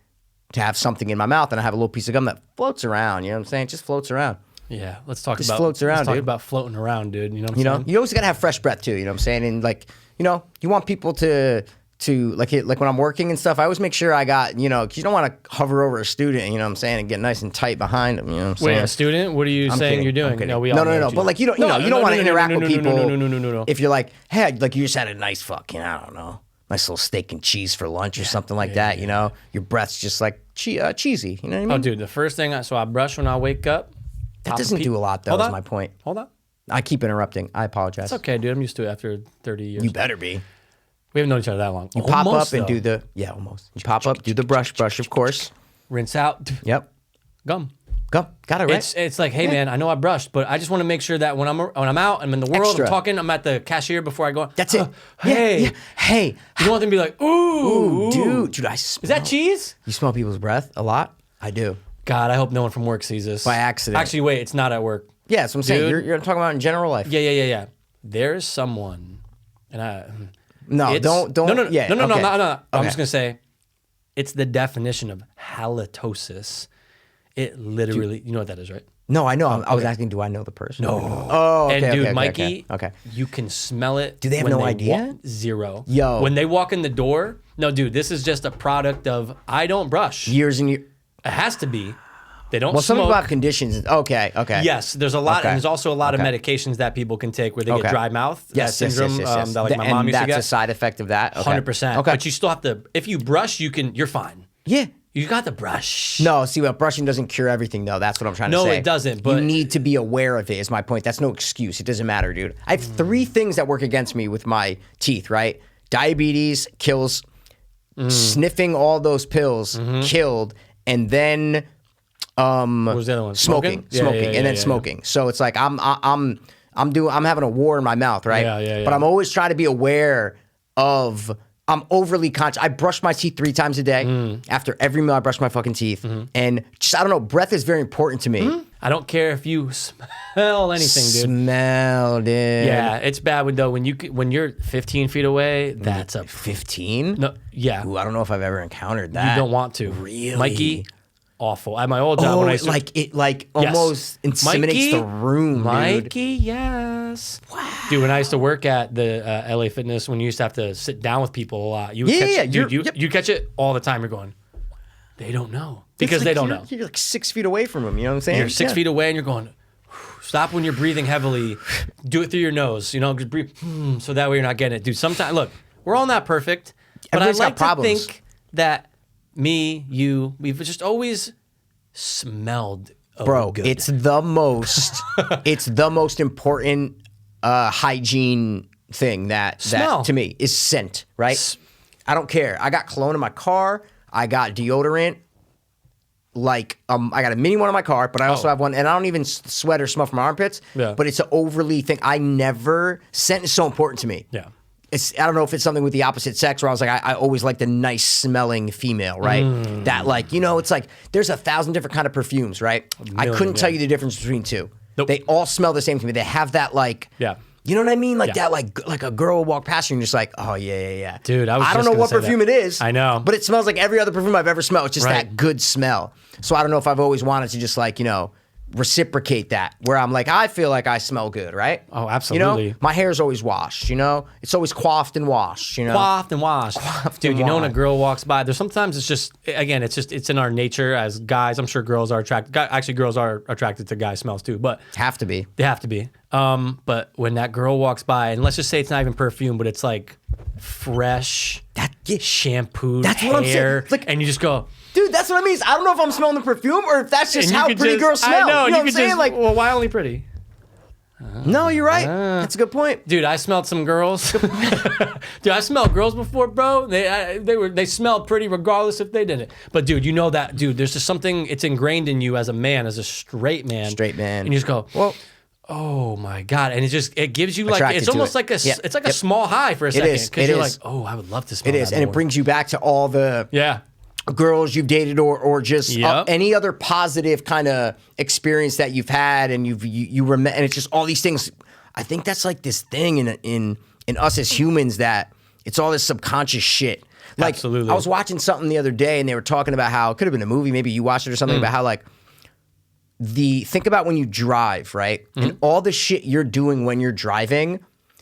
to have something in my mouth, and I have a little piece of gum that floats around. You know what I'm saying? It just floats around. Yeah, let's talk Just about floats around, let's talk dude. about floating around, dude. You know what I'm You know, saying? you always gotta have fresh breath too. You know what I'm saying? And like, you know, you want people to like when I'm working and stuff. I always make sure I got, you know, 'cause you don't want to hover over a student. You know what I'm saying? And get nice and tight behind them. You know what I'm Wait, saying? a student? What are you I'm saying kidding. you're doing? I'm kidding. No, we all know no. what But like, you don't want to interact with people. No. If you're like, hey, like you just had a nice fucking, I don't know, nice little steak and cheese for lunch or something like that. You know, your breath's just like cheesy. You know what I mean? Oh, dude, the first thing I brush when I wake up. That doesn't do a lot, though. Hold Is on. my point. Hold on. I keep interrupting. I apologize. It's okay, dude. I'm used to it after 30 years. You better be. We haven't known each other that long. You pop Almost, up and though. do the almost. You pop up, do the brush, of course. rinse out. Yep. Gum. Go. Got it right. It's like, hey man, I know I brushed, but I just want to make sure that when I'm out, I'm in the world, Extra. I'm talking, I'm at the cashier before I go. That's it. Hey, Yeah. Hey. you don't want them to be like, ooh, Dude, I smell. is that cheese? You smell people's breath a lot? I do. God, I hope no one from work sees this By accident. Actually, wait, it's not at work. Yeah, that's what I'm saying. Dude. You're talking about in general life. Yeah. There's someone, and No, it's- don't. No. Yeah, No. okay. I'm Okay. just gonna say, it's the definition of halitosis. It literally, you know what that is, right? No, I know. I was asking, do I know the person? No. Oh, okay. And dude, okay, Mikey, Okay. you can smell it. Do they have when no idea? Zero. Yo. When they walk in the door, no, dude, this is just a product of I don't brush. Years and years. It has to be. They don't Well, something smoke. about conditions. Okay. Yes, there's a lot, Okay. and there's also a lot of Okay. medications that people can take where they Okay. get dry mouth Yes, syndrome, yes. that like my And mom used to that's get. a side effect of that. Okay. 100%. Okay. But you still have to. If you brush, you're fine. Yeah. You got the brush. No, see, what brushing doesn't cure everything, though. That's what I'm trying to No, say. it doesn't, you but- need to be aware of it. Is my point. That's no excuse. It doesn't matter, dude. I have 3 things that work against me with my teeth. Right? Diabetes kills. Sniffing all those pills killed, and then What was the other one? smoking, Yeah, and then yeah. smoking. So it's like I'm having a war in my mouth, right? Yeah. But I'm always trying to be aware of. I'm overly conscious. I brush my teeth 3 times a day. After every meal, I brush my fucking teeth, and just I don't know. Breath is very important to me. I don't care if you smell anything, dude. Smell, dude. Yeah, it's bad when you're 15 feet away. That's a 15. no. Yeah, Ooh, I don't know if I've ever encountered that. you don't want to. Really? Mikey. Awful. At my old job, Oh, when I used to, it Yes. almost inseminates Mikey? the room, dude. Mikey, yes. Wow. Dude, when I used to work at the LA Fitness, when you used to have to sit down with people a lot, you would catch, Yeah, dude, yep. you catch it all the time. You're going, they don't know It's because like they don't you're- know. You're like 6 feet away from them. You know what I'm saying? You're 6 Yeah. feet away and you're going, stop when you're breathing heavily. Do it through your nose. You know, just breathe. So that way you're not getting it. Dude, sometimes, look, we're all not perfect, but I Everybody's got like to problems. think that me, you, we've just always smelled Bro, good. it's the most important hygiene thing that Smell. to me is scent, right? I don't care. I got cologne in my car. I got deodorant. Like I got a mini one in my car, but I also have one, and I don't even sweat or smell from my armpits. Yeah. But it's an overly thing. Scent is so important to me. Yeah. I don't know if it's something with the opposite sex where I was like, I always like the nice smelling female, right? That like, you know, it's like there's 1,000 different kind of perfumes, right? I million, couldn't tell yeah. you the difference between 2. Nope. They all smell the same to me. They have that like, Yeah. you know what I mean? Like Yeah. that, like a girl will walk past you and you're just like, oh yeah. Dude, I was don't just know gonna what say perfume that. it is. I know. But it smells like every other perfume I've ever smelled. It's just Right. that good smell. So I don't know if I've always wanted to just like, you know, reciprocate that where I'm like, I feel like I smell good, right? Oh, You know, absolutely. my hair's always washed, you know? It's always coiffed and washed, you know? Coiffed and washed. Dude, and you know when a washed. girl walks by, there's sometimes it's just, again, it's in our nature as guys. I'm sure girls are attracted. Actually, girls are attracted to guy smells too, but Have to be. they have to be. But when that girl walks by, and let's just say it's not even perfume, but it's like fresh, shampooed That's what I'm saying. hair, Like- and you just go, Dude, that's what I mean. I don't know if I'm smelling the perfume or if that's just and you how could pretty just- girls smell. I know, you know you what I'm could saying? just, Like, well, why only pretty? No, you're right. That's a good point. Dude, I smelled some girls. Dude, I smelled girls before, bro. They smelled pretty regardless if they didn't. But dude, you know that, dude, there's just something, it's ingrained in you as a man, as a straight man. Straight man. And you just go, Well, oh my God. And it gives you like, Attracted it's to almost it. like Yeah. it's like a small high for a second. is. Because It you're is. like, oh, I would love to smell it is. that And more. it brings you back to all the Yeah. girls you've dated or just Yep. any other positive kind of experience that you've had, and you remember, and it's just all these things. I think that's like this thing in us as humans, that it's all this subconscious shit. Like, Absolutely. I was watching something the other day, and they were talking about how it could have been a movie, maybe you watched it or something, about how like think about when you drive, right? And all the shit you're doing when you're driving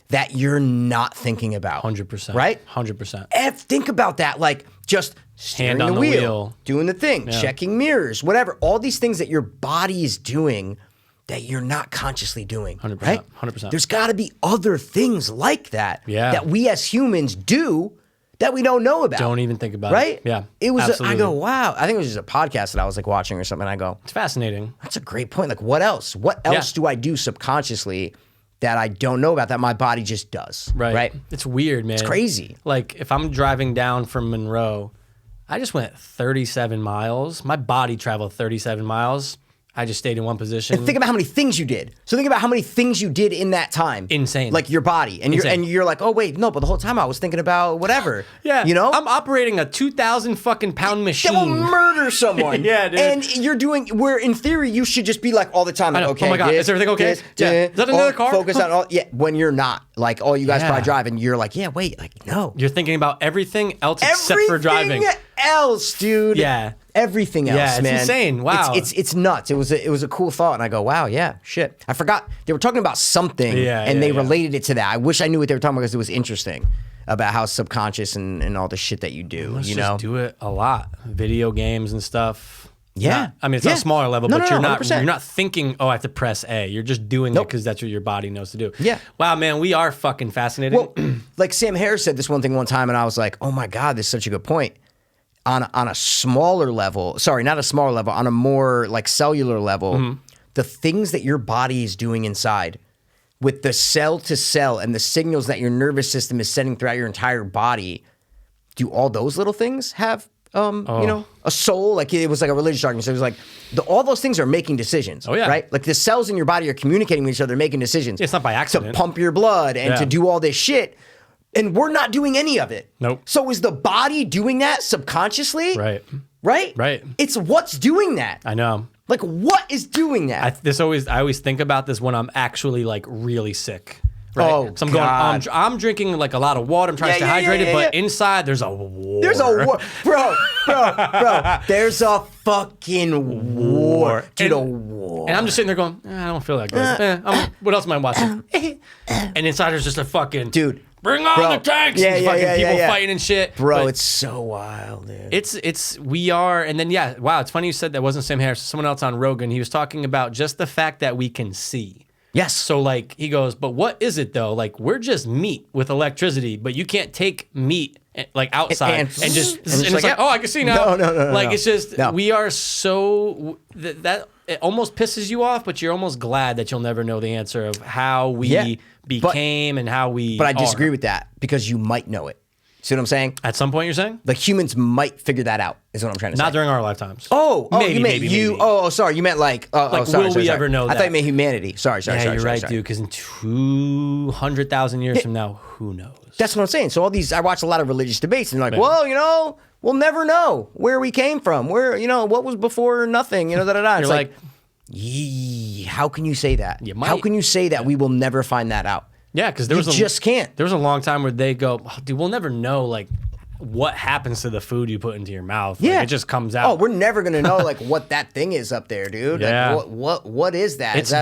that you're not thinking about. 100%. Right? 100%. Think about that. Like, just steering Hand on the the wheel, wheel. doing the thing, checking mirrors, whatever. All these things that your body is doing that you're not consciously doing. 100%, Right? 100%. There's got to be other things like that Yeah. that we as humans do that we don't know about. Don't even think about Right? it. Yeah. It was, I absolutely. go, wow. I think it was just a podcast that I was like watching or something. And I go, It's fascinating. that's a great point. Like, what else? What else do I do subconsciously that I don't know about that my body just does? Right? It's weird, man. It's crazy. Like, if I'm driving down from Monroe, I just went 37 miles. My body traveled 37 miles. I just stayed in one position. Think about how many things you did. So think about how many things you did in that time. Insane. Like your body. And Insane. you're like, oh wait, no, but the whole time I was thinking about whatever. Yeah. You know? I'm operating a 2,000 fucking pound machine. That will murder someone. Yeah, dude. And you're doing where in theory you should just be like all the time, like, know. okay. Oh my God, is everything okay? Yeah. Is that another car? Focus on all when you're not. Like all you guys Yeah. probably drive and you're like, yeah, wait, like no. You're thinking about everything else except for driving. Everything else, dude. Yeah. Everything else, Yeah, it's man. insane. Wow. It's nuts. It was a cool thought, and I go, wow, yeah, shit. I forgot they were talking about something, and they related it to that. I wish I knew what they were talking about because it was interesting about how subconscious and all the shit that you do. Let's you just know, do it a lot. Video games and stuff. Yeah. I mean, it's Yeah. on a smaller level, No, but no, you're no, not 100%. you're not thinking, oh, I have to press A. You're just doing it because that's what your body knows to do. Yeah. Wow, man, we are fucking fascinating. Well, like Sam Harris said this one thing one time, and I was like, oh my God, this is such a good point. On a smaller level, sorry, not a smaller level, on a more like cellular level, the things that your body is doing inside with the cell to cell and the signals that your nervous system is sending throughout your entire body, do all those little things have you know, a soul? Like it was like a religious argument. So it was like all those things are making decisions. Oh, yeah. Right? Like the cells in your body are communicating with each other, making decisions. It's not by accident. To pump your blood and Yeah. to do all this shit. And we're not doing any of it. Nope. So is the body doing that subconsciously? Right. Right? Right. It's what's doing that. I know. Like what is doing that? I always think about this when I'm actually like really sick. Right? Oh, so God. I'm drinking like a lot of water. I'm trying to stay hydrated, but inside there's a war. There's a war. Bro. There's a fucking war. Dude, a war. And I'm just sitting there going, I don't feel that good. What else am I watching? And inside there's just a fucking Dude. bring on Bro. the tanks. Yeah, and yeah, fucking yeah, people yeah. fighting and shit. Bro, But it's so wild, dude. we are, and then yeah, wow, it's funny you said that wasn't Sam Harris, someone else on Rogan. He was talking about just the fact that we can see. Yes. So like he goes, but what is it though? Like we're just meat with electricity, but you can't take meat like outside and just and it's it's like, like, oh, I can see now. No, like no. it's just No. we are so that it almost pisses you off, but you're almost glad that you'll never know the answer of how we became and how we. But I disagree are. with that because you might know it. See what I'm saying? At some point, you're saying Like humans might figure that out, is what I'm trying to say. not during our lifetimes. Maybe, you meant maybe, you. maybe. Oh, sorry. You meant like. Sorry, will we ever know I thought that? you meant humanity. Sorry. Yeah, you're right, sorry. dude. Because in 200,000 years from now, who knows? That's what I'm saying. So all these, I watch a lot of religious debates, and they're like, well, you know, we'll never know where we came from. Where, you know, what was before nothing. You know, It's You're like, yee, how can you say that? You How might. can you say that we will never find that out? yeah, because there You was just can't. There was a long time where they go, oh, dude, we'll never know like what happens to the food you put into your mouth. Like, Yeah, it just comes out. Oh, we're never gonna know like what that thing is up there, dude. Yeah. Like, what is that? It's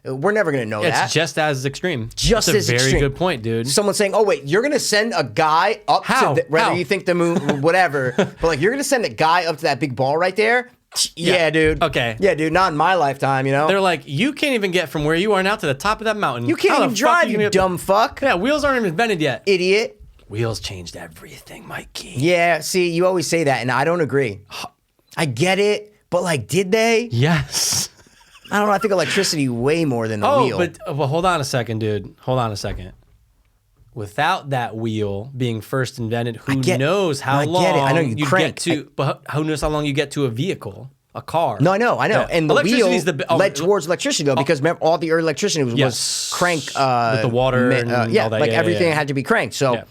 We're never gonna know that. It's just as extreme. Just That's as a very extreme. good point, dude. Someone saying, "Oh wait, you're gonna send a guy up How? to whether How? you think the moon, whatever, but like you're gonna send a guy up to that big ball right there." Yeah, dude. Okay. Yeah, dude. Not in my lifetime, you know. They're like, you can't even get from where you are now to the top of that mountain. You can't How even the fuck drive, you you gonna- dumb fuck, Yeah, wheels aren't even invented yet. idiot. Wheels changed everything, Mikey. Yeah. See, you always say that, and I don't agree. I get it, but like, did they? Yes. I don't know. I think electricity way more than the wheel. but well, hold on a second, dude. Hold on a second. Without that wheel being first invented, who knows how I long get it. I know you you'd crank. get to, but who knows how long you get to a vehicle, a car. No, I know. Yeah. And the wheel Electricity's led towards electricity though, because remember, all the early electricity was Yes. crank with the water and all that. like Yeah, everything yeah. had to be cranked. So Yeah.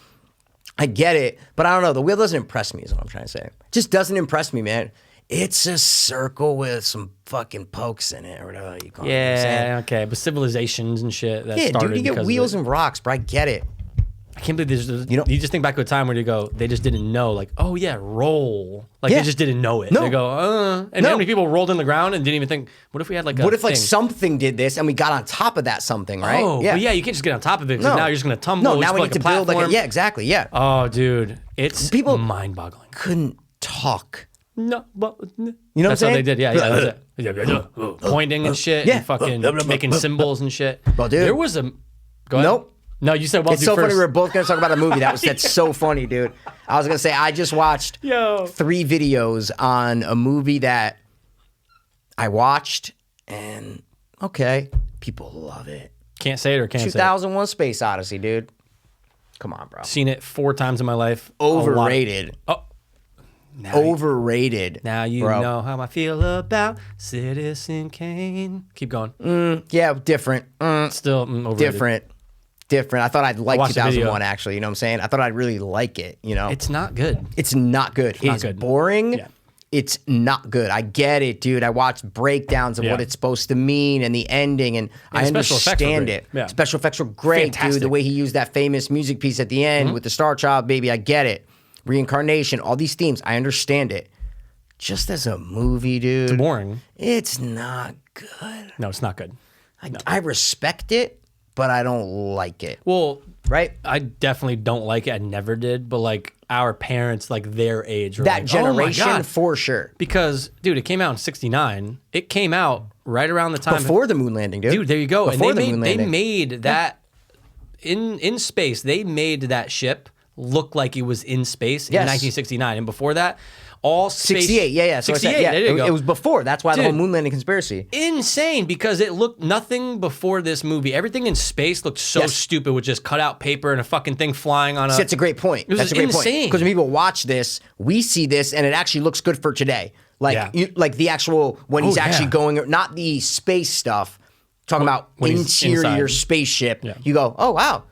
I get it, but I don't know. The wheel doesn't impress me. Is what I'm trying to say. It just doesn't impress me, man. It's a circle with some fucking pokes in it, or whatever you call it. You know what I'm saying? Yeah, okay, but civilizations and shit that Yeah, started dude, you get because of wheels it. and rocks, bro. I get it. I can't believe there's. You know- You just think back to a time where you go, they just didn't know, like, oh yeah, roll. Like Yeah. they just didn't know it. No. They go, and No. how many people rolled in the ground and didn't even think, what if we had like a What if like thing? something did this and we got on top of that something, right? Oh, yeah. But yeah, you can't just get on top of it because No. now you're just gonna tumble. No, just now put, we like, need a to build like platform. yeah, exactly, yeah. Oh, dude, it's People- mind-boggling. Couldn't talk. No, but You know what I'm that's how saying? they did. Yeah, that's it. Pointing and shit, Yeah. and fucking making symbols and shit. Well, dude. there was a. Go ahead. Nope. No, you said well. It's so funny we're both gonna talk about a movie. That's so funny, dude. I was gonna say I just watched Yo. 3 videos on a movie that I watched, and okay, people love it. Can't say it or can't say it. 2001: Space Odyssey, dude. Come on, bro. Seen it 4 times in my life. A lot of- Overrated. Oh. Now, Overrated. now you bro. know how I feel about Citizen Kane. Keep going. Yeah, different. Still overrated. Different. I thought I'd like watched the video. 2001. Actually, you know what I'm saying? I thought I'd really like it. You know, It's not good. it's not good. not It's good. boring. Yeah. It's not good. I get it, dude. I watched breakdowns of Yeah. what it's supposed to mean and the ending, and I the special effects were understand great. it. Yeah. Special effects were great, dude. Fantastic. The way he used that famous music piece at the end with the Star Child baby, I get it. Reincarnation, all these themes, I understand it. Just as a movie, dude, Boring. it's not good. No, it's not good. I respect it, but I don't like it. Well, Right? I definitely don't like it. I never did. But like our parents, like their age, were That like, "Oh my generation, God." for sure. Because, dude, it came out in '69. It came out right around the time Before the moon landing, dude. Dude, there you go. Before And the they moon made, they landing. made that in space. They made that ship look like it was in space in Yes. 1969, and before that, all space 68, yeah. So I said, 68. yeah, There you go. it was before. That's why the whole Dude. moon landing conspiracy. Insane because it looked nothing before this movie. Everything in space looked so Yes. stupid with just cut out paper and a fucking thing flying on a. That's a great point. was That's a great point. insane. Because when people watch this, we see this, and it actually looks good for today. Like, Yeah. like the actual when he's Oh, actually yeah. going, not the space stuff. Talking about when he's interior inside. spaceship. Yeah. You go, oh wow,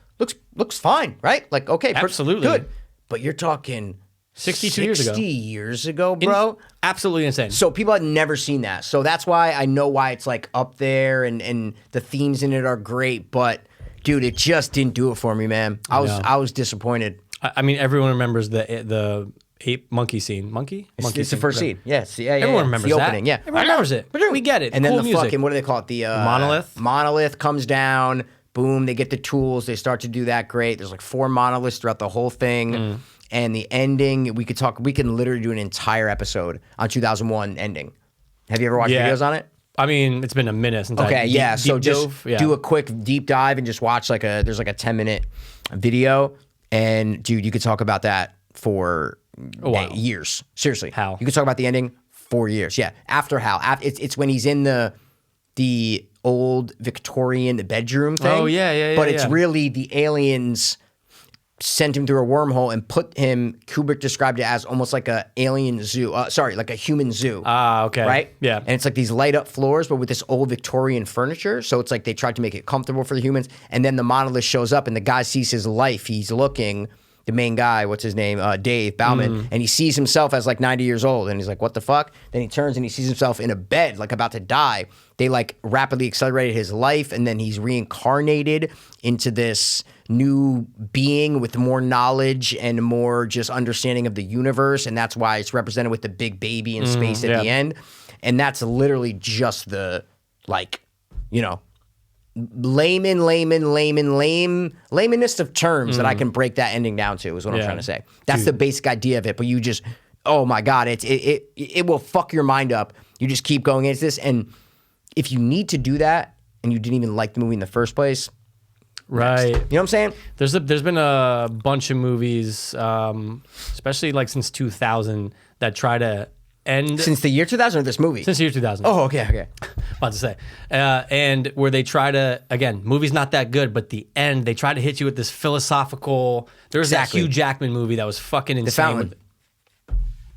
looks fine, right? Like, okay, Absolutely. good. But you're talking 62 years ago. 60 years ago, bro. Absolutely insane. So people had never seen that. So that's why I know why it's like up there, and the themes in it are great. But dude, it just didn't do it for me, man. I was disappointed. I mean, everyone remembers the ape monkey scene. Monkey It's the scene, first whatever. scene. Yes, yeah, yeah. Everyone yeah. remembers It's the that. opening. Yeah, Everyone remembers it. We get it. And then Cool the music. fucking, what do they call it? The Monolith? Monolith comes down. Boom, they get the tools. They start to do that. Great. There's like 4 monoliths throughout the whole thing. And the ending, we can literally do an entire episode on 2001 ending. Have you ever watched Yeah. videos on it? I mean, it's been a minute since Okay, I yeah. So deep just dove. Yeah. do a quick deep dive and just watch there's like a 10-minute video. And dude, you could talk about that for while. years. Seriously. Hal. You could talk about the ending for years. Yeah. After Hal. It's when he's in the old Victorian bedroom thing. Oh, yeah, But it's yeah. really the aliens sent him through a wormhole and put him, Kubrick described it as almost like a alien zoo. Like a human zoo. Ah, okay. Right? Yeah. And it's like these light up floors, but with this old Victorian furniture. So it's like they tried to make it comfortable for the humans. And then the monolith shows up and the guy sees his life. He's looking, the main guy, what's his name? Dave Bauman. And he sees himself as like 90 years old. And he's like, what the fuck? Then he turns and he sees himself in a bed, like about to die. They like rapidly accelerated his life. And then he's reincarnated into this new being with more knowledge and more just understanding of the universe. And that's why it's represented with the big baby in space at yeah. the end. And that's literally just the, like, you know, laymanest of terms that I can break that ending down to is what I'm Yeah. trying to say. That's the basic idea of it. But you just, oh my God, it will fuck your mind up. You just keep going into this. And if you need to do that and you didn't even like the movie in the first place, Right. you know what I'm saying? There's been a bunch of movies, especially like since 2000, that try to end Since the year 2000 or this movie? since the year 2000. Oh, okay. About to say, and where they try to, again, movie's not that good, but the end they try to hit you with this philosophical. There was Exactly. that Hugh Jackman movie that was fucking insane. Fountain.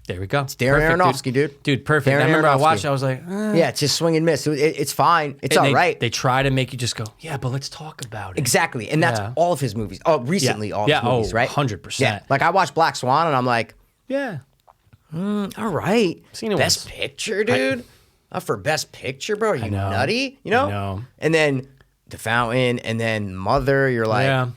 There we go. It's Darren Aronofsky, dude. Dude, perfect. Darren I remember I Aronofsky. watched it, I was like, eh. Yeah, it's just swing and miss. It's fine. It's And all right. They try to make you just go, yeah, but let's talk about it. Exactly. And that's Yeah. all of his movies. Oh, recently all of his movies, right? 100%. Yeah. Like I watched Black Swan and I'm like, Yeah. all right. Seen it Best once. Picture, dude? For Best Picture, bro? Are you know. nutty? You know? I know. And then The Fountain and then Mother, you're like, Yeah.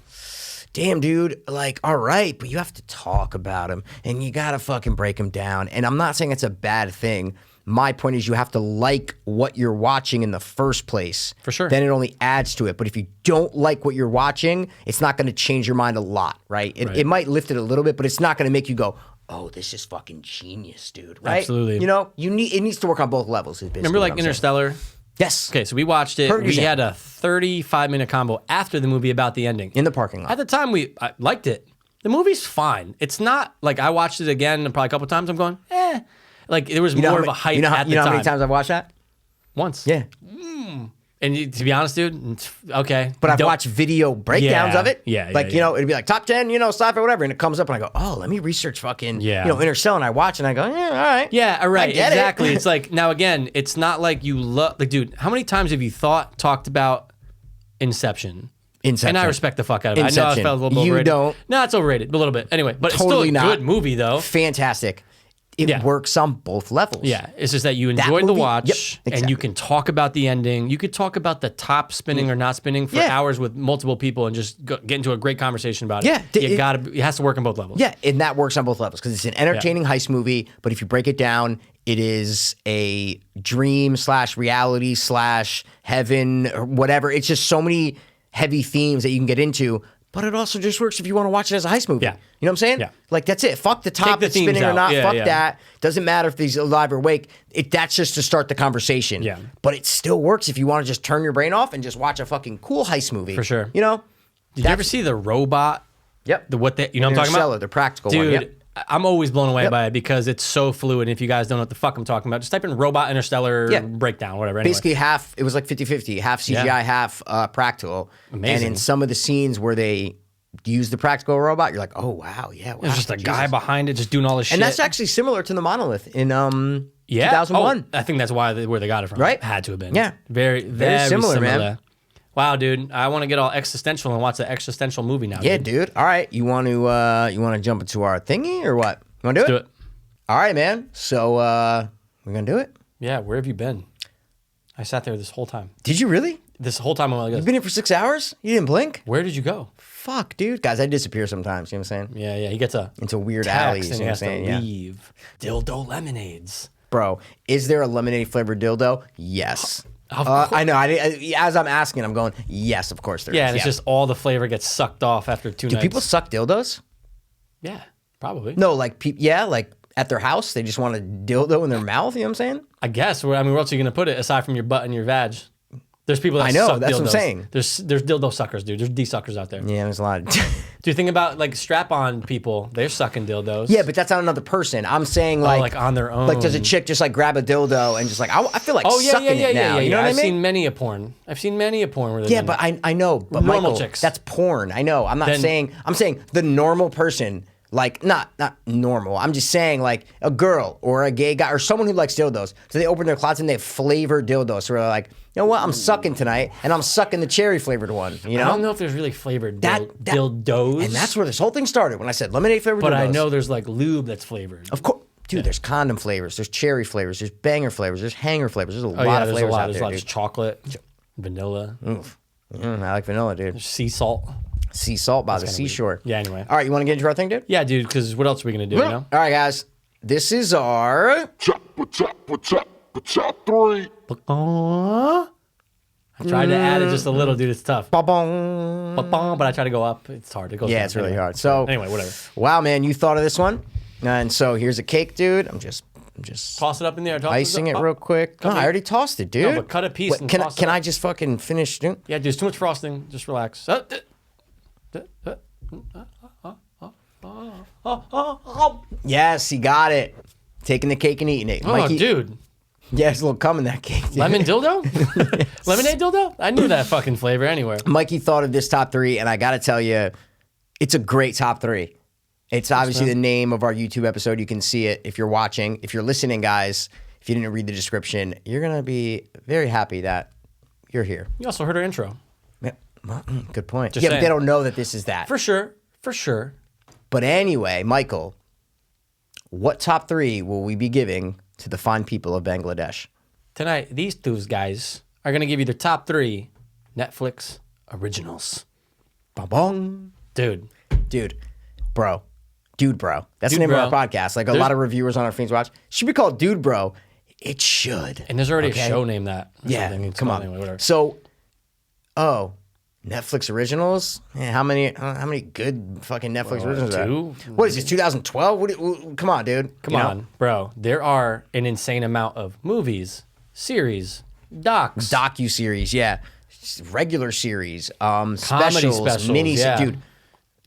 damn, dude, like, all right, but you have to talk about him and you got to fucking break him down. And I'm not saying it's a bad thing. My point is you have to like what you're watching in the first place. For sure. Then it only adds to it. But if you don't like what you're watching, it's not going to change your mind a lot, right? It might lift it a little bit, but it's not going to make you go, oh, this is fucking genius, dude, right? Absolutely. You know, it needs to work on both levels. Is basically Remember what like I'm saying. Interstellar? Yes. Okay, so we watched it. Perfect We example. had a 35-minute combo after the movie about the ending. In the parking lot. At the time, I liked it. The movie's fine. It's not like I watched it again probably a couple times. I'm going, eh. Like there was You know more how of a ma- hype you know how, at the you know how time. many times I've watched that? Once. Yeah. And to be honest, dude, it's okay. But I've Don't- watched video breakdowns Yeah, of it. yeah, Like, yeah, you know, it'd be like top 10, you know, sci-fi, whatever. And it comes up and I go, oh, let me research fucking, Yeah. you know, Interstellar. And I watch and I go, yeah, all right. Yeah, all right, I get it. exactly. It's like now again, it's not like you love like, dude. How many times have you talked about Inception? Inception. And I respect the fuck out of it. I know I Inception. felt a little bit You overrated. don't. No, it's overrated a little bit. Anyway, but Totally it's still a not. good movie though. Fantastic. It Yeah. works on both levels. Yeah, it's just that you enjoyed the movie- watch, yep, and exactly. you can talk about the ending. You could talk about the top spinning or not spinning for Yeah. hours with multiple people, and just get into a great conversation about Yeah, it. It has to work on both levels. Yeah, and that works on both levels because it's an entertaining heist movie. But if you break it down, it is a dream / reality / heaven or whatever. It's just so many heavy themes that you can get into. But it also just works if you want to watch it as a heist movie. Yeah. You know what I'm saying? Yeah. Like that's it. Fuck the top the that's spinning themes or out. not. Yeah, Fuck yeah. that. Doesn't matter if he's alive or awake. That's just to start the conversation. Yeah. But it still works if you want to just turn your brain off and just watch a fucking cool heist movie. For sure. You know? Did you ever see the robot? Yep. You know what I'm talking about? Interstellar, the practical Dude, one. Yep. I'm always blown away Yep. by it because it's so fluid. If you guys don't know what the fuck I'm talking about, just type in robot Interstellar Yeah. breakdown, whatever. Anyway. Basically it was like 50-50, half CGI, Yeah. half practical. Amazing. And in some of the scenes where they use the practical robot, you're like, oh wow, yeah. Wow, there's just a Jesus. guy behind it just doing all this shit. And that's actually similar to the Monolith in yeah. 2001. Oh, I think that's where they got it from. Right? Had to have been. Yeah. Very similar, man. Wow, dude. I want to get all existential and watch the existential movie now. Yeah, dude. dude. All right, you want to jump into our thingy or what? You want to Do it. All right, man. So we're gonna do it. Yeah, where have you been? I sat there this whole time. Did you really? This whole time I'm like, You've been here for 6 hours? You didn't blink? where did you go? Fuck, dude. Guys, I disappear sometimes. You know what I'm saying? Yeah, he gets a Into weird text alleys. and You he know what I'm has to saying? Yeah. leave. Dildo lemonades. Bro, is there a lemonade flavored dildo? Yes. Of I know. As I'm asking, I'm going, yes, of course there is. Yeah, and it's just all the flavor gets sucked off after 2 Do nights. people suck dildos? Yeah, probably. No, like, like at their house, they just want a dildo in their mouth. You know what I'm saying? I guess. I mean, where else are you going to put it aside from your butt and your vag? There's people that I know, suck that's dildos. what I'm saying. There's dildo suckers, dude. There's D-suckers out there. Yeah, there's a lot. Do you think about, like, strap-on people? They're sucking dildos. Yeah, but that's on another person. I'm saying like on their own. Like, does a chick just like grab a dildo and just like I feel like Oh, yeah, sucking yeah, it yeah, now? yeah. You know what I I've mean? seen many a porn. I've seen many a porn where they're Yeah, doing but that. I know, but Normal Michael, chicks. that's porn. I know. I'm not Then- I'm saying the normal person, like not normal. I'm just saying like a girl or a gay guy or someone who likes dildos. So they open their closet and they have flavored dildos. So they're like, you know what? I'm sucking tonight, and I'm sucking the cherry flavored one. You I know, don't know if there's really flavored That- dildos. and that's where this whole thing started when I said lemonade flavored But dildos. I know there's, like, lube that's flavored. Of course. Dude, there's condom flavors, there's cherry flavors, there's banger flavors, there's hanger flavors. There's a Oh, lot yeah, of there's a flavors lot. out There's a there, lot. dude. There's chocolate, vanilla, I like vanilla, dude. sea salt. Sea salt by the seashore. Yeah, anyway. All right, you want to get into our thing, dude? Yeah, dude, because what else are we going to do, you know? All right, guys. This is our... Chop 3. I tried to add it just a little, dude. It's tough. Ba-bong. But I try to go up. It's hard. It goes Yeah, down. it's really Anyway. hard. So, Anyway, whatever. Wow, man, you thought of this one, and so here's a cake, dude. I'm just Toss it up in there. icing it real quick. No, I already tossed it, dude. but cut a piece and can toss it can up. I just fucking finish, dude? Yeah, dude, there's too much frosting. Just relax. Yes, he got it. taking the cake and eating it. Oh, Mikey, dude. yeah, there's a little cum in that cake. dude. Lemon dildo? Lemonade dildo? I knew that fucking flavor anywhere. Mikey thought of this top 3, and I got to tell you, it's a great top 3. It's obviously the name of our YouTube episode. You can see it if you're watching. If you're listening, guys, if you didn't read the description, you're going to be very happy that you're here. You also heard our intro. Yeah, well, good point. Just yeah, but saying. they don't know that this is that. For sure. For sure. But anyway, Michael, what top 3 will we be giving to the fine people of Bangladesh? Tonight, these two guys are going to give you the top 3 Netflix originals. Bong. Dude. Dude, bro. Dude, bro. That's Dude, the name bro. of our podcast. Like a lot of reviewers on our Fiends Watch. Should be called Dude, Bro. It should. And there's already Okay? a show named that. or Yeah, something. It's come called on. Anyway, whatever. So, Netflix originals? Yeah, how many good fucking Netflix originals are there? 2? What is this, 2012? Come on, dude. Come on, bro. There are an insane amount of movies, series, docs. Docu-series, yeah. Regular series, specials, mini, yeah. dude.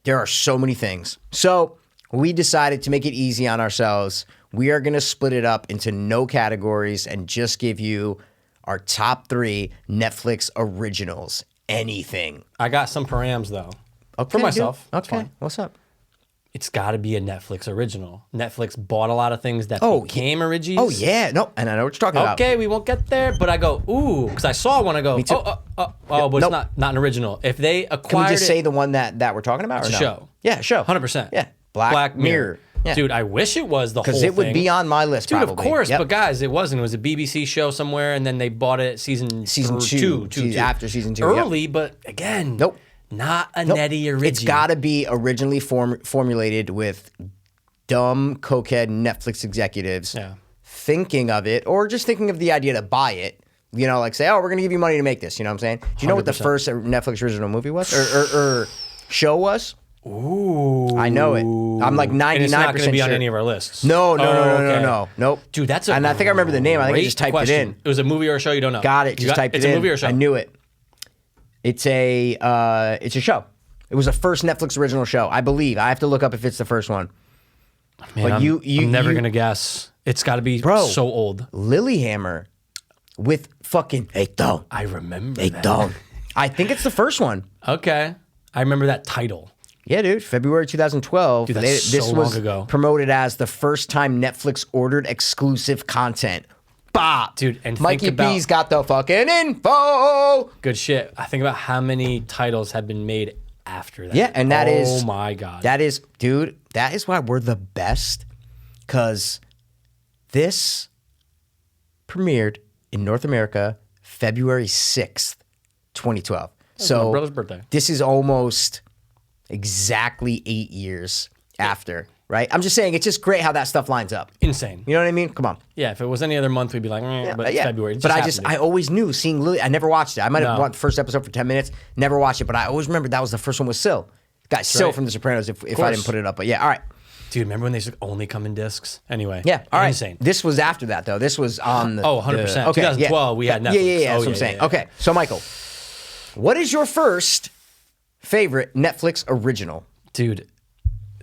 There are so many things. So we decided to make it easy on ourselves. We are going to split it up into no categories and just give you our top 3 Netflix originals. Anything. I got some params, though. Okay, For myself. good. It's Okay. fine. What's up? It's got to be a Netflix original. Netflix bought a lot of things that Oh, became origies. Oh, yeah. No, and I know what you're talking about. Okay, we won't get there, but I go, ooh, because I saw one. I go, too. but it's Nope. not an original. If they Can acquired we just it, say the one that we're talking about? It's or a no? show. Yeah, show. 100%. Yeah. Black Mirror. Yeah. Dude, I wish it was the whole Because thing. it would be on my list, Dude, probably. of course, Yep. but guys, it wasn't. It was a BBC show somewhere, and then they bought it season two. After season 2. yep. Early, but again, Nope. not a Nope. Netty original. It's got to be originally formulated with dumb, cokehead Netflix executives Yeah. thinking of it or just thinking of the idea to buy it. You know, like say, oh, we're going to give you money to make this. You know what I'm saying? Do you know what the 100%. first Netflix original movie was? Or show was? Ooh. I know it. I'm like 99% And it's not going to be on sure. any of our lists. No. Okay. Nope. Dude, that's a And I think I remember the name. I think I great just typed question. it in. It was a movie or a show you don't know. Got it. You Just typed it in. It's a movie or a show. I knew it. It's a show. It was the first Netflix original show, I believe. I have to look up if it's the first one. Man, But I'm never going to guess. It's got to be Bro. so old. Lilyhammer with fucking Eito. I remember that. Eito. I think it's the first one. Okay. I remember that title. Yeah, dude. February 2012. Dude, that's this so was long ago. promoted as the first time Netflix ordered exclusive content. Bah! Dude, and Mikey think about- B's got the fucking info. Good shit. I think about how many titles have been made after that. Yeah, and that is Oh my God. That is, dude, that is why we're the best. Because this premiered in North America February 6th, 2012. So my brother's birthday. This is almost exactly 8 years after, right? I'm just saying, it's just great how that stuff lines up. Insane. You know what I mean? Come on. Yeah, if it was any other month, we'd be like, but it's February. It But happened. I always knew seeing Lily. I never watched it. I might have No. watched the first episode for 10 minutes, never watched it, but I always remembered that was the first one with Syl. Got Syl right. from The Sopranos if I course. didn't put it up. But yeah, all right. Dude, remember when they used to only come in discs? Anyway. Yeah, all right. Insane. This was after that, though. This was on the. 100%. Okay, 2012, we had Yeah, Netflix. yeah, Oh, that's what yeah, I'm saying. yeah, yeah. Okay, so Michael, what is your first favorite Netflix original? Dude,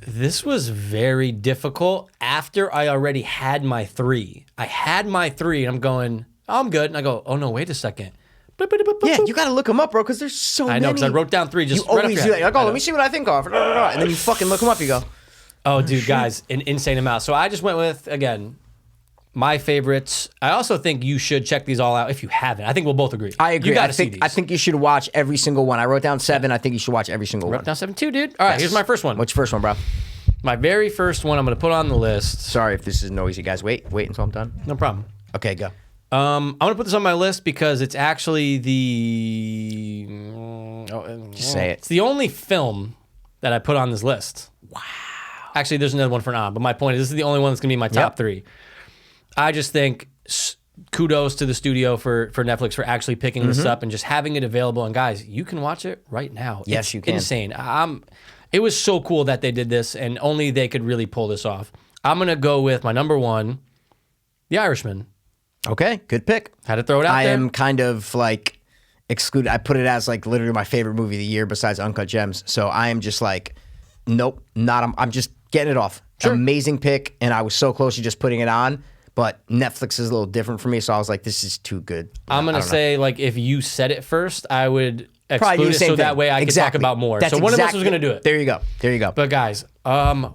this was very difficult after I already had my 3. I had my 3, and I'm going, oh, I'm good. And I go, oh, no, wait a second. Boop, boop, boop, boop, Yeah, boop. you got to look them up, bro, because there's so many. I know, because I wrote down 3 just You right always after do that. You're like, oh, I let know. me see what I think of. And then you fucking look them up. You go, Oh, dude, guys, an insane amount. So I just went with, again, my favorites. I also think you should check these all out if you haven't. I think we'll both agree. I agree. You got I to see think these. I think you should watch every single one. I wrote down 7. I think you should watch every single one. Now 7-2, dude. All right, here's my first one. What's your first one, bro? My very first one I'm going to put on the list. Sorry if this is noisy, guys. Wait until I'm done. No problem. Okay, go. I'm going to put this on my list because it's actually the... Just say it. It's the only film that I put on this list. Wow. Actually, there's another one for now, but my point is this is the only one that's going to be my top 3. I just think kudos to the studio for Netflix for actually picking this up and just having it available. And guys, you can watch it right now. Yes, It's you can. Insane. It was so cool that they did this, and only they could really pull this off. I'm going to go with my number 1, The Irishman. Okay, good pick. Had to throw it out I there. am kind of like excluded. I put it as like literally my favorite movie of the year besides Uncut Gems. So I am just like, nope, not. I'm just getting it off. Amazing pick, and I was so close to just putting it on. But Netflix is a little different for me, so I was like, this is too good. I'm gonna say like if you said it first, I would Probably do exclude the it same so that thing. way I could talk about more. That's so one of us was exactly- gonna do it. There you go. There you go. But guys,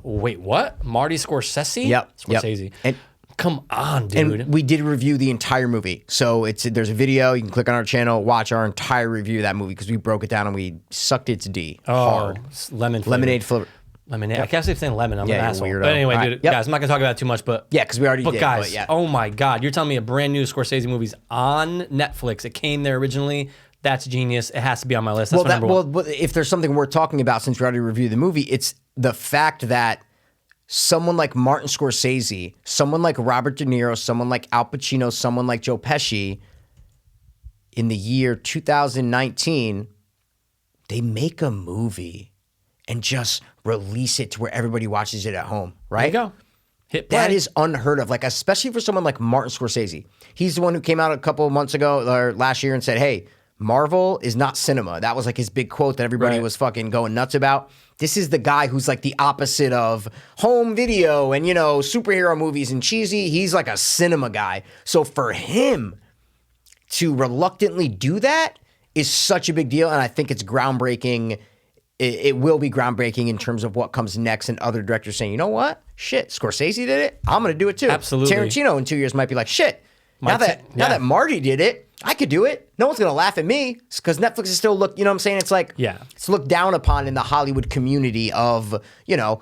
wait, what? Marty Scorsese? Yep. Scorsese. And Come on, dude. And we did review the entire movie. So there's a video. You can click on our channel, watch our entire review of that movie because we broke it down and we sucked its D hard. Lemon flavor. Lemonade flavor. Lemonade. I can't keep saying lemon. I'm Yeah, an you're asshole. weirdo. But anyway, All dude, right. Yep. guys, I'm not gonna talk about it too much, but Yeah, because we already But did. guys, but yeah. oh my God, you're telling me a brand new Scorsese movie's on Netflix. It came there originally. That's genius. It has to be on my list. That's my number one. Well, if there's something worth talking about since we already reviewed the movie, it's the fact that someone like Martin Scorsese, someone like Robert De Niro, someone like Al Pacino, someone like Joe Pesci, in the year 2019, they make a movie and just release it to where everybody watches it at home, right? There you go. Hit play. That is unheard of. Like, especially for someone like Martin Scorsese. He's the one who came out a couple of months ago or last year and said, hey, Marvel is not cinema. That was like his big quote that everybody Right. was fucking going nuts about. This is the guy who's like the opposite of home video and, superhero movies and cheesy. He's like a cinema guy. So for him to reluctantly do that is such a big deal. And I think it's groundbreaking. It will be groundbreaking in terms of what comes next and other directors saying, you know what? Shit, Scorsese did it. I'm going to do it too. Absolutely. Tarantino in 2 years might be like, shit, now that Marty did it, I could do it. No one's going to laugh at me because Netflix is still you know what I'm saying? It's like, it's looked down upon in the Hollywood community of,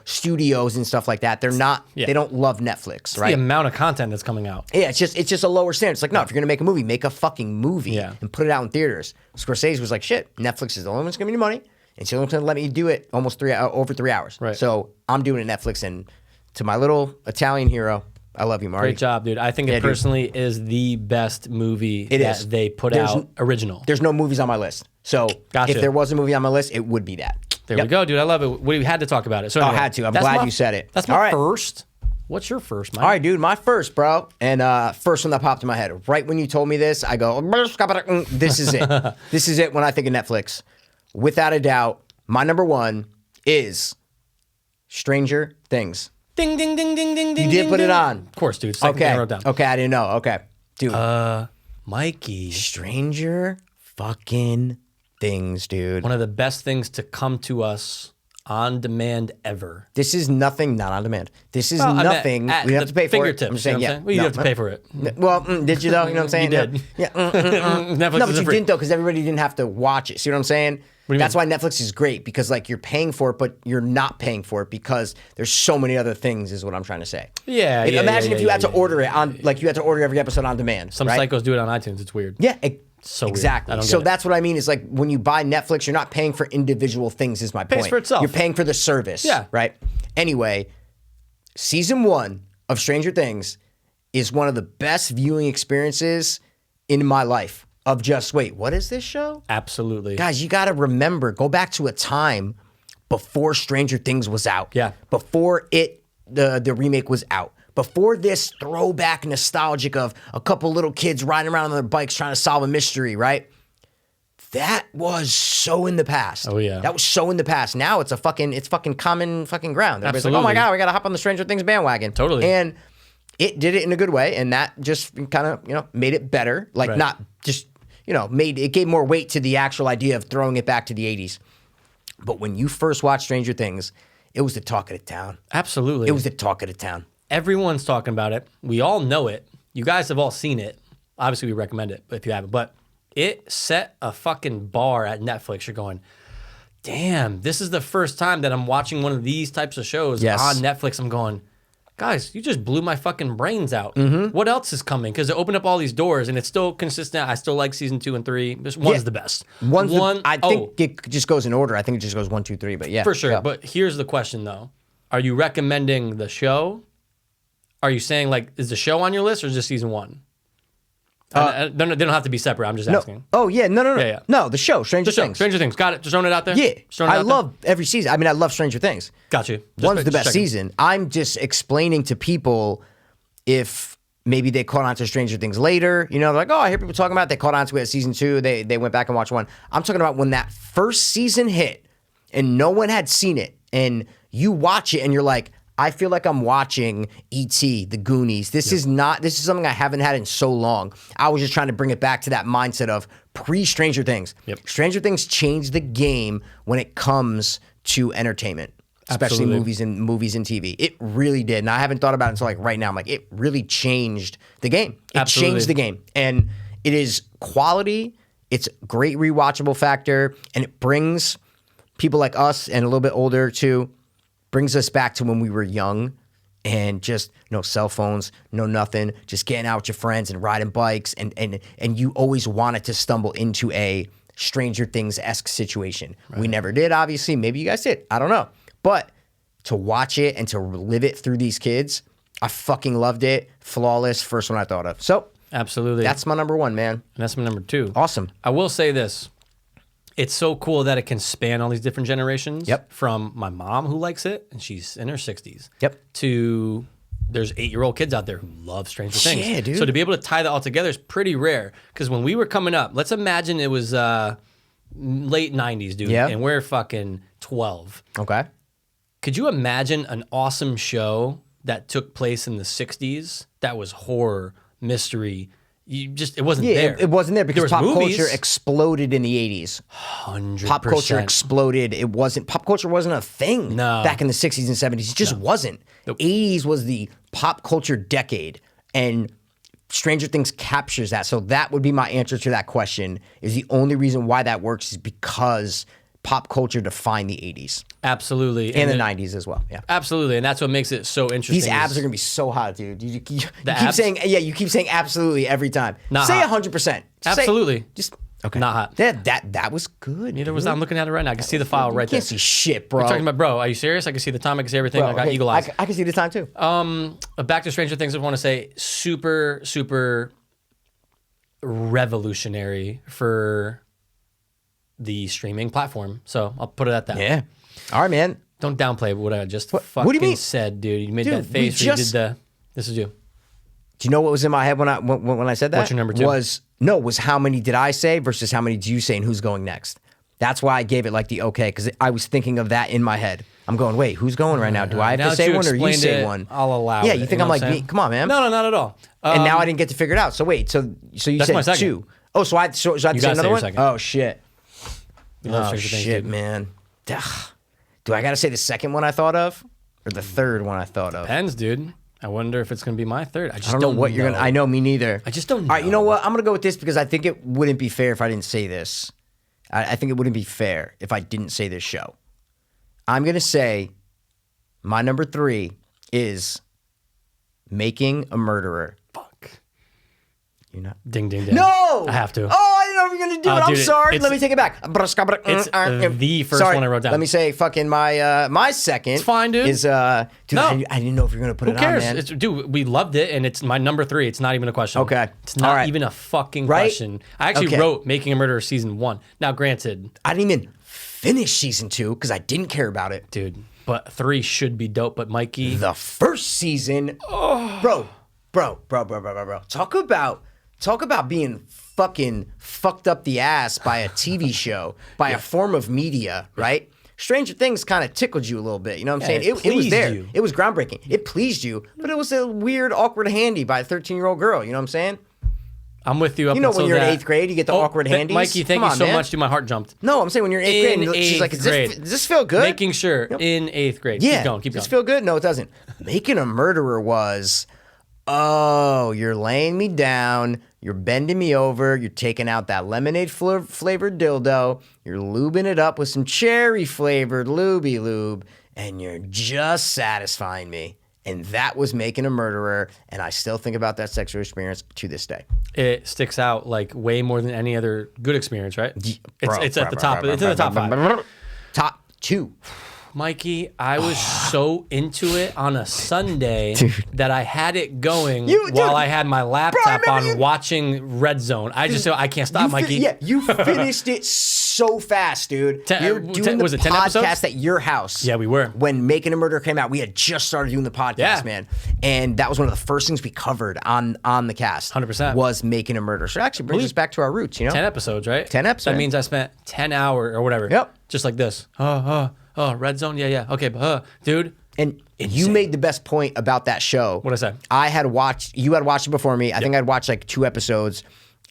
studios and stuff like that. They're not, they don't love Netflix, right? The amount of content that's coming out. Yeah, it's just a lower standard. It's like, no, if you're going to make a movie, make a fucking movie Yeah. and put it out in theaters. Scorsese was like, shit, Netflix is the only one that's going to give me money. And she's only going to let me do it almost over 3 hours. Right. So I'm doing it Netflix. And to my little Italian hero, I love you, Marty. Great job, dude. I think it personally is the best movie is. they put out original. There's no movies on my list. So Gotcha. if there was a movie on my list, it would be that. There we go, dude. I love it. We had to talk about it. So anyway, had to. I'm that's glad you said it. That's my All right. first. What's your first, Mike? All right, dude, my first, bro. And first one that popped in my head. Right when you told me this, I go, this is it. This is it when I think of Netflix. Without a doubt, my number one is Stranger Things. Ding, ding, ding, ding, ding, ding. You did ding, put it ding. on. Of course, dude. Second thing I wrote down. Okay, I didn't know. Okay. Dude. Mikey. Stranger fucking Things, dude. One of the best things to come to us on demand ever. This is nothing, not on demand. This is Well, I meant nothing. at We don't have the to pay for it. fingertips, I'm just you saying, know what yeah. I'm saying? Well, you have to pay for it. Well, did you though? You know what I'm saying? You did. Yeah. Netflix No, but is you free. didn't though, because everybody didn't have to watch it. See what I'm saying? do you That's why Netflix is great because like you're paying for it, but you're not paying for it because there's so many other things. Is what I'm trying to say. Yeah, Like, yeah, imagine yeah, if you yeah, had to yeah, order it on, like you had to order every episode on demand. Some right? psychos do it on iTunes. It's weird. Yeah, So weird. I exactly. don't So get it. that's what I mean. Is like when you buy Netflix, you're not paying for individual things. Is my point. Pays for itself. You're paying for the service. Yeah. Right. Anyway, season 1 of Stranger Things is one of the best viewing experiences in my life. Of just wait, what is this show? Absolutely. Guys, you got to remember, go back to a time before Stranger Things was out. Yeah. Before the remake was out. Before this throwback nostalgic of a couple little kids riding around on their bikes trying to solve a mystery, right? That was so in the past. Oh, yeah. That was so in the past. Now it's fucking common fucking ground. Everybody's like, oh my Absolutely. God, we got to hop on the Stranger Things bandwagon. Totally. And it did it in a good way. And that just kind of, made it better. Like Right. not just, it gave more weight to the actual idea of throwing it back to the 80s. But when you first watched Stranger Things, it was the talk of the town. Absolutely. It was the talk of the town. Everyone's talking about it. We all know it. You guys have all seen it. Obviously, we recommend it if you haven't. But it set a fucking bar at Netflix. You're going, damn, this is the first time that I'm watching one of these types of shows Yes. on Netflix. I'm going, guys, you just blew my fucking brains out. Mm-hmm. What else is coming? Because it opened up all these doors, and it's still consistent. I still like season 2 and 3. This one's the best. I think it just goes in order. I think it just goes 1, 2, 3. But yeah, For sure. yeah. But here's the question, though. Are you recommending the show? Are you saying, like, is the show on your list or is just season 1? They don't have to be separate. I'm just asking. Oh yeah, no. Yeah. No, the show, Stranger The show. Things. Stranger Things. Got it. Just throwing it out there? Yeah, Just throwing it I out there? love every season. I mean, I love Stranger Things. Got you. Just One's the best checking. season. I'm just explaining to people if maybe they caught on to Stranger Things later. They're like, oh, I hear people talking about it. They caught on to it at season 2. They went back and watched 1. I'm talking about when that first season hit and no one had seen it and you watch it and you're like, I feel like I'm watching E.T., The Goonies. This is something I haven't had in so long. I was just trying to bring it back to that mindset of pre-Stranger Things. Yep. Stranger Things changed the game when it comes to entertainment, especially Absolutely. movies and TV. It really did. And I haven't thought about it until like right now. I'm like, it really changed the game. It Absolutely. changed the game. And it is quality. It's great rewatchable factor. And it brings people like us and a little bit older too, brings us back to when we were young and just no cell phones, no nothing, just getting out with your friends and riding bikes. And you always wanted to stumble into a Stranger Things-esque situation. Right. We never did, obviously. Maybe you guys did. I don't know. But to watch it and to live it through these kids, I fucking loved it. Flawless. First one I thought of. So Absolutely. that's my number one, man. And that's my number 2. Awesome. I will say this. It's so cool that it can span all these different generations. Yep. From my mom who likes it, and she's in her 60s. Yep. To there's 8-year-old kids out there who love Stranger Things. Yeah, dude. So to be able to tie that all together is pretty rare. Because when we were coming up, let's imagine it was late 90s, dude. Yeah. And we're fucking 12. Okay. Could you imagine an awesome show that took place in the 60s that was horror, mystery? It wasn't there. It wasn't there because was pop movies. culture exploded in the 80s. 100%. Pop culture exploded. Pop culture wasn't a thing No. back in the 60s and 70s. It just wasn't. Nope. 80s was the pop culture decade, and Stranger Things captures that. So that would be my answer to that question, is the only reason why that works is because pop culture defined the 80s Absolutely. and the then- 90s as well. Yeah. Absolutely. And that's what makes it so interesting. These abs is- are gonna be so hot, dude. You keep abs? saying, you keep saying absolutely every time. Not Say hot. 100%. Absolutely. Just okay. Not hot. Yeah, that was good. Neither was I'm looking at it right now. I can see the file right You there. can't see shit, bro. I'm talking about, bro, are you serious? I can see the time. I can see everything. Bro, I got okay, eagle eyes. I can see the time too. Back to Stranger Things, I want to say super, super revolutionary for the streaming platform. So I'll put it at that. Yeah. All right, man. Don't downplay what I just what fucking do you mean? said, dude. You made Dude, that face we where you just- did the, this is you. Do you know what was in my head when I said that? What's your number 2? Was how many did I say versus how many did you say and who's going next? That's why I gave it like the okay, because I was thinking of that in my head. I'm going, wait, who's going right now? Do I have Now to that say you one or you explained say it, one? I'll allow Yeah, it, you think you I'm know like what I'm me? saying? Come on, man. No, not at all. And now I didn't get to figure it out. So wait, so you That's said my second. 2. Oh, so I have to say gotta say another your one? second. Oh shit. You love Oh Stranger Things, shit, dude. man. Ugh. Do I gotta say the second one I thought of? Or the third one I thought of? Depends, dude. I wonder if it's going to be my third. I just I don't know what you're gonna. I know, me neither. I just don't All right, you know know. what? I'm gonna go with this because I think it wouldn't be fair if I didn't say this. I think it wouldn't be fair if I didn't say this show. I'm gonna say my number 3 is Making a Murderer. Fuck. You're not. Ding, ding, ding. No! I have to. Oh, I didn't know if you're gonna do it. I'm dude, sorry. it's- Let me take it back. It's the first Sorry. one I wrote down. Let me say fucking my second. It's fine, dude. Is dude, No. I didn't know if you're gonna put Who it cares? on, man. It's, dude, we loved it, and it's my number 3. It's not even a question. Okay. It's not All right. even a fucking Right? question. I actually Okay. wrote Making a Murderer season 1. Now, granted, I didn't even finish season 2 because I didn't care about it. dude, but 3 should be dope. But Mikey, The first season, bro. Talk about being fucking fucked up the ass by a TV show, by a form of media, right? Stranger Things kind of tickled you a little bit. You know what I'm saying? it It was pleased there. you. It was groundbreaking. It pleased you, but it was a weird, awkward handy by a 13-year-old girl. You know what I'm saying? I'm with you up You know until when you're in that. 8th grade, you get the awkward handies? Mikey, thank Come you on, so man. much, dude. My heart jumped. No, I'm saying when you're in 8th grade, In and she's like, eighth does this feel good? Making sure in 8th grade. Yeah. Keep going. Does this feel good? No, it doesn't. Making a Murderer was, oh, you're laying me down, you're bending me over, you're taking out that lemonade flavored dildo, you're lubing it up with some cherry flavored looby lube, and you're just satisfying me. And that was Making a Murderer, and I still think about that sexual experience to this day. It sticks out like way more than any other good experience, right? Bro, It's at the top. It's in the top 5. Top 2. Mikey, I was so into it on a Sunday that I had it going Dude, while I had my laptop remember on you- watching Red Zone. I just said, I can't stop, Mikey. You finished it so fast, dude. Ten- we were ten- doing the was it 10 podcast episodes? at your house. Yeah, we were. When Making a Murderer came out, we had just started doing the podcast, Yeah. man. And that was one of the first things we covered on the cast. 100%. Was Making a Murderer. So it actually brings us back to our roots, you know? 10 episodes, right? 10 episodes. That means I spent 10 hours or whatever. Yep. Just like this. Red Zone. Yeah. Okay. Dude. And you made the best point about that show. What'd I say? You had watched it before me. I think I'd watched like 2 episodes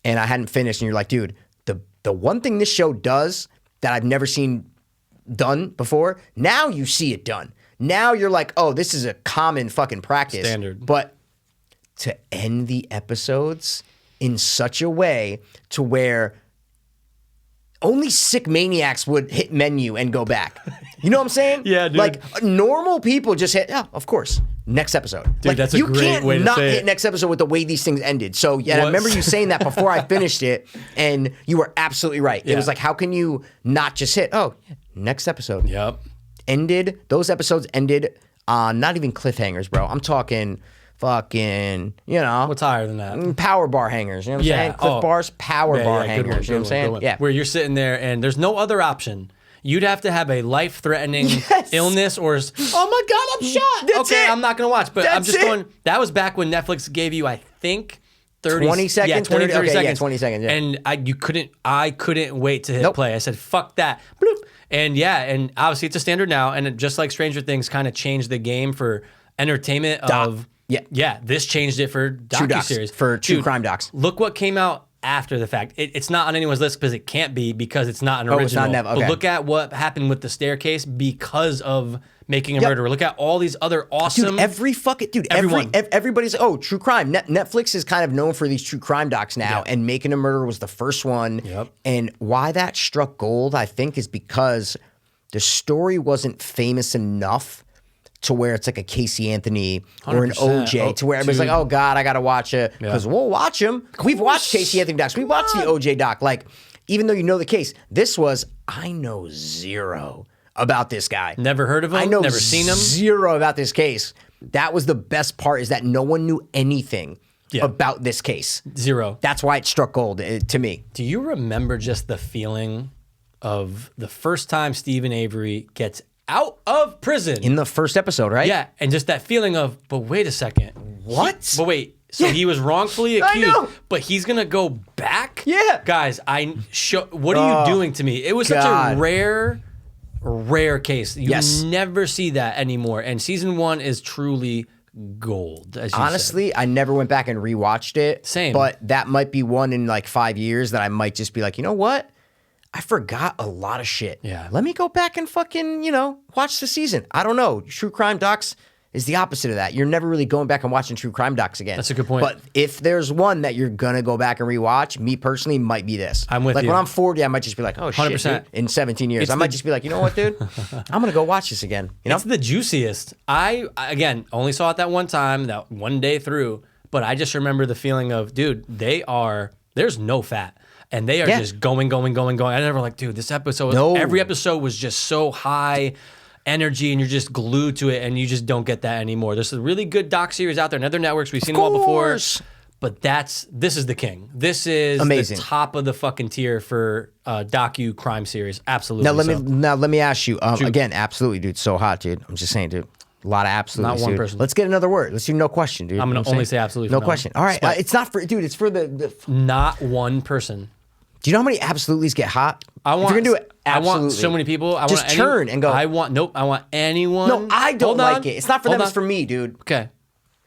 and I hadn't finished. And you're like, dude, the one thing this show does that I've never seen done before, now you see it done. Now you're like, oh, this is a common fucking practice. Standard. But to end the episodes in such a way to where only sick maniacs would hit menu and go back. You know what I'm saying? Yeah, dude. Like normal people just hit, yeah, of course. Next episode. Dude, like, that's a you great can't way to not say hit it. next episode with the way these things ended. So yeah, I remember you saying that before I finished it, and you were absolutely right. It Yeah. was like, how can you not just hit, oh, next episode. Yep. Those episodes ended on not even cliffhangers, bro. I'm talking fucking, What's higher than that? power bar hangers. You know what I'm saying? Cliff bars, power bar hangers. Good one, You know what I'm saying? good one. Yeah. Where you're sitting there and there's no other option. You'd have to have a life-threatening illness or, oh my God, I'm shot. That's okay, it. I'm not going to watch. But I'm That's just it. going, that was back when Netflix gave you, I think, 20 seconds? Yeah, 20, 30 okay, yeah, seconds. 20 seconds, yeah. And I couldn't wait to hit Nope. play. I said, fuck that. Bloop. And yeah, and obviously it's a standard now. And just like Stranger Things kind of changed the game for entertainment of... Yeah. Yeah, this changed it for docuseries. For true Dude, crime docs. Look what came out after the fact. It's not on anyone's list because it can't be because it's not an Oh, original. it's not okay. But look at what happened with the staircase because of Making a Murderer. Look at all these other awesome. Dude, Everyone. everybody's true crime. Netflix is kind of known for these true crime docs now, and Making a Murderer was the first one. Yep. And why that struck gold, I think, is because the story wasn't famous enough to where it's like a Casey Anthony or an 100%. OJ, to where everybody's like, oh God, I gotta watch it. Because we'll watch them. We've watched Casey Anthony docs. We watched the OJ doc. Like, even though you know the case, this was, I know zero about this guy. Never heard of him. I know Never seen him. zero about this case. That was the best part, is that no one knew anything about this case. Zero. That's why it struck gold to me. Do you remember just the feeling of the first time Stephen Avery gets out of prison? In the first episode, right? Yeah, and just that feeling of, but wait a second. What? But wait, so he was wrongfully I accused, know. but he's gonna go back? Yeah. Guys, what are you doing to me? It was such God. a rare case. You never see that anymore. And season 1 is truly gold, as you said. Honestly, I never went back and rewatched it. Same. But that might be one in like 5 years that I might just be like, you know what? I forgot a lot of shit. Yeah. Let me go back and fucking, watch the season. I don't know. True crime docs is the opposite of that. You're never really going back and watching true crime docs again. That's a good point. But if there's one that you're gonna go back and rewatch, me personally might be this. I'm with like you. when I'm 40, I might just be like, oh shit, 100%. dude. In 17 years. It's I might the- just be like, you know what, dude? I'm gonna go watch this again. You know? It's the juiciest. I again only saw it that one time, that one day through, but I just remember the feeling of, dude, there's no fat. And they are just going. I never like, dude, this episode, every episode was just so high energy and you're just glued to it and you just don't get that anymore. There's a really good doc series out there in other networks. We've seen them all before. course. But this is the king. This is Amazing. the top of the fucking tier for docu crime series. Absolutely. Now let me ask you again. Absolutely, dude. So hot, dude. I'm just saying, dude. A lot of absolutely. Not one dude. person. Let's get another word. Let's do no question, dude. I'm You know gonna what only saying? say absolutely. No for question. All right. Split. It's not for, dude. It's for the. Not one person. Do you know how many absolutely's get hot? I want. If you're gonna do it, I want absolutely. so many people. I Just want turn and go. I want anyone. No, I don't Hold like on. it. It's not for Hold them. on. It's for me, dude. Okay,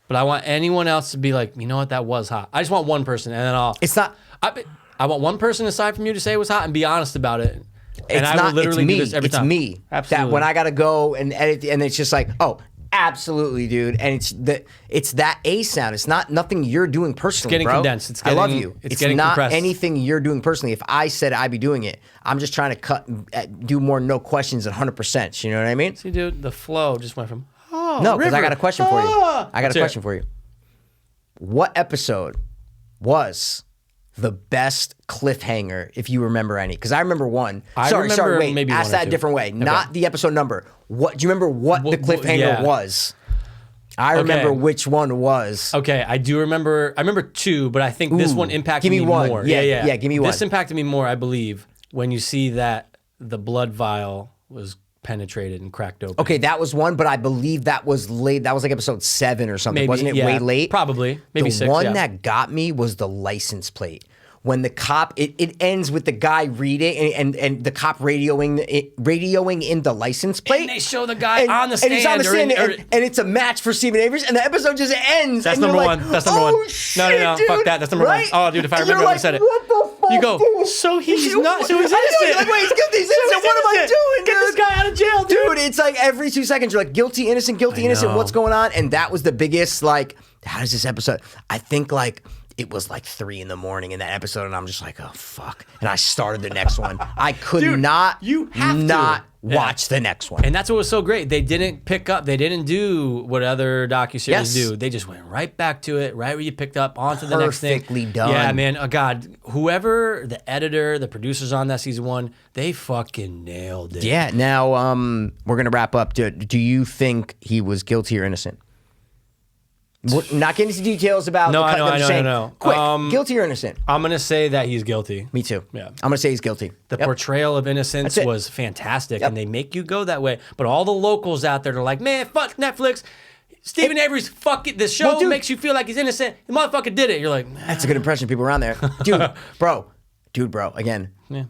but I want anyone else to be like, you know what, that was hot. I just want one person, and then I'll. It's not. I want one person aside from you to say it was hot and be honest about it. It's And I not. will literally it's me. do this every it's time. me. Absolutely. That when I gotta go and edit, and it's just like, oh, absolutely, dude. And it's that A sound. It's not nothing you're doing personally, getting bro. condensed. It's I love getting- you. it's It's getting not compressed. anything you're doing personally. If I said I'd be doing it, I'm just trying to do more no questions than 100%. You know what I mean? See, dude, the flow just went from No, because I river. got a question for you. I got Let's a hear question it. for you. What episode was the best cliffhanger, if you remember any? Because I remember one. I sorry, remember wait. maybe ask one or that a two. different way. Not the episode number. What do you remember? What the cliffhanger yeah. was? I remember Okay. which one was. Okay, I do remember. I remember two, but I think this Ooh, one impacted give me one. more. Yeah, give me one. This impacted me more, I believe, when you see that the blood vial was penetrated and cracked open. Okay, that was one, but I believe that was late. That was like episode 7 or something. Maybe, Wasn't it yeah, way late? Probably. Maybe the 6, one yeah. that got me was the license plate. when the cop it ends with the guy reading and the cop radioing in the license plate. And they show the guy on the stand. And he's on the stand, or and it's a match for Stephen Avery, and the episode just ends. That's and you're number like, one. That's number oh, one. Shit, No, dude. fuck that. That's number right? one. Oh, dude, if I And you're remember, I like, said it. What the fuck? You go, dude? so he's not, so he's I know, innocent. you're like, wait, he's guilty. He's innocent. What am I doing, Get this dude? guy out of jail, dude. Dude, it's like every 2 seconds you're like guilty, innocent, guilty, innocent. know. What's going on? And that was the biggest like. How does this episode? I think like it was like 3 a.m. in that episode, and I'm just like, oh fuck. And I started the next one. I could Dude, not. you have to. not watch the next one. And that's what was so great. They didn't pick up. They didn't do what other docuseries Yes. do. They just went right back to it, right where you picked up, onto the next thing. Perfectly done. Yeah, man. Oh God, whoever the editor, the producers on that season 1, they fucking nailed it. Yeah. Now we're gonna wrap up. Do you think he was guilty or innocent? We're not getting into details about. No, the I cut, know, I'm I just know, saying, I know. Quick, guilty or innocent? I'm gonna say that he's guilty. Me too. Yeah. I'm gonna say he's guilty. The Yep. portrayal of innocence That's it. was fantastic, Yep. and they make you go that way. But all the locals out there are like, man, fuck Netflix. Stephen Avery's fucking. The show Well, dude- makes you feel like he's innocent. The motherfucker did it. You're like, That's a good impression. People around there, dude, bro. Again, yeah.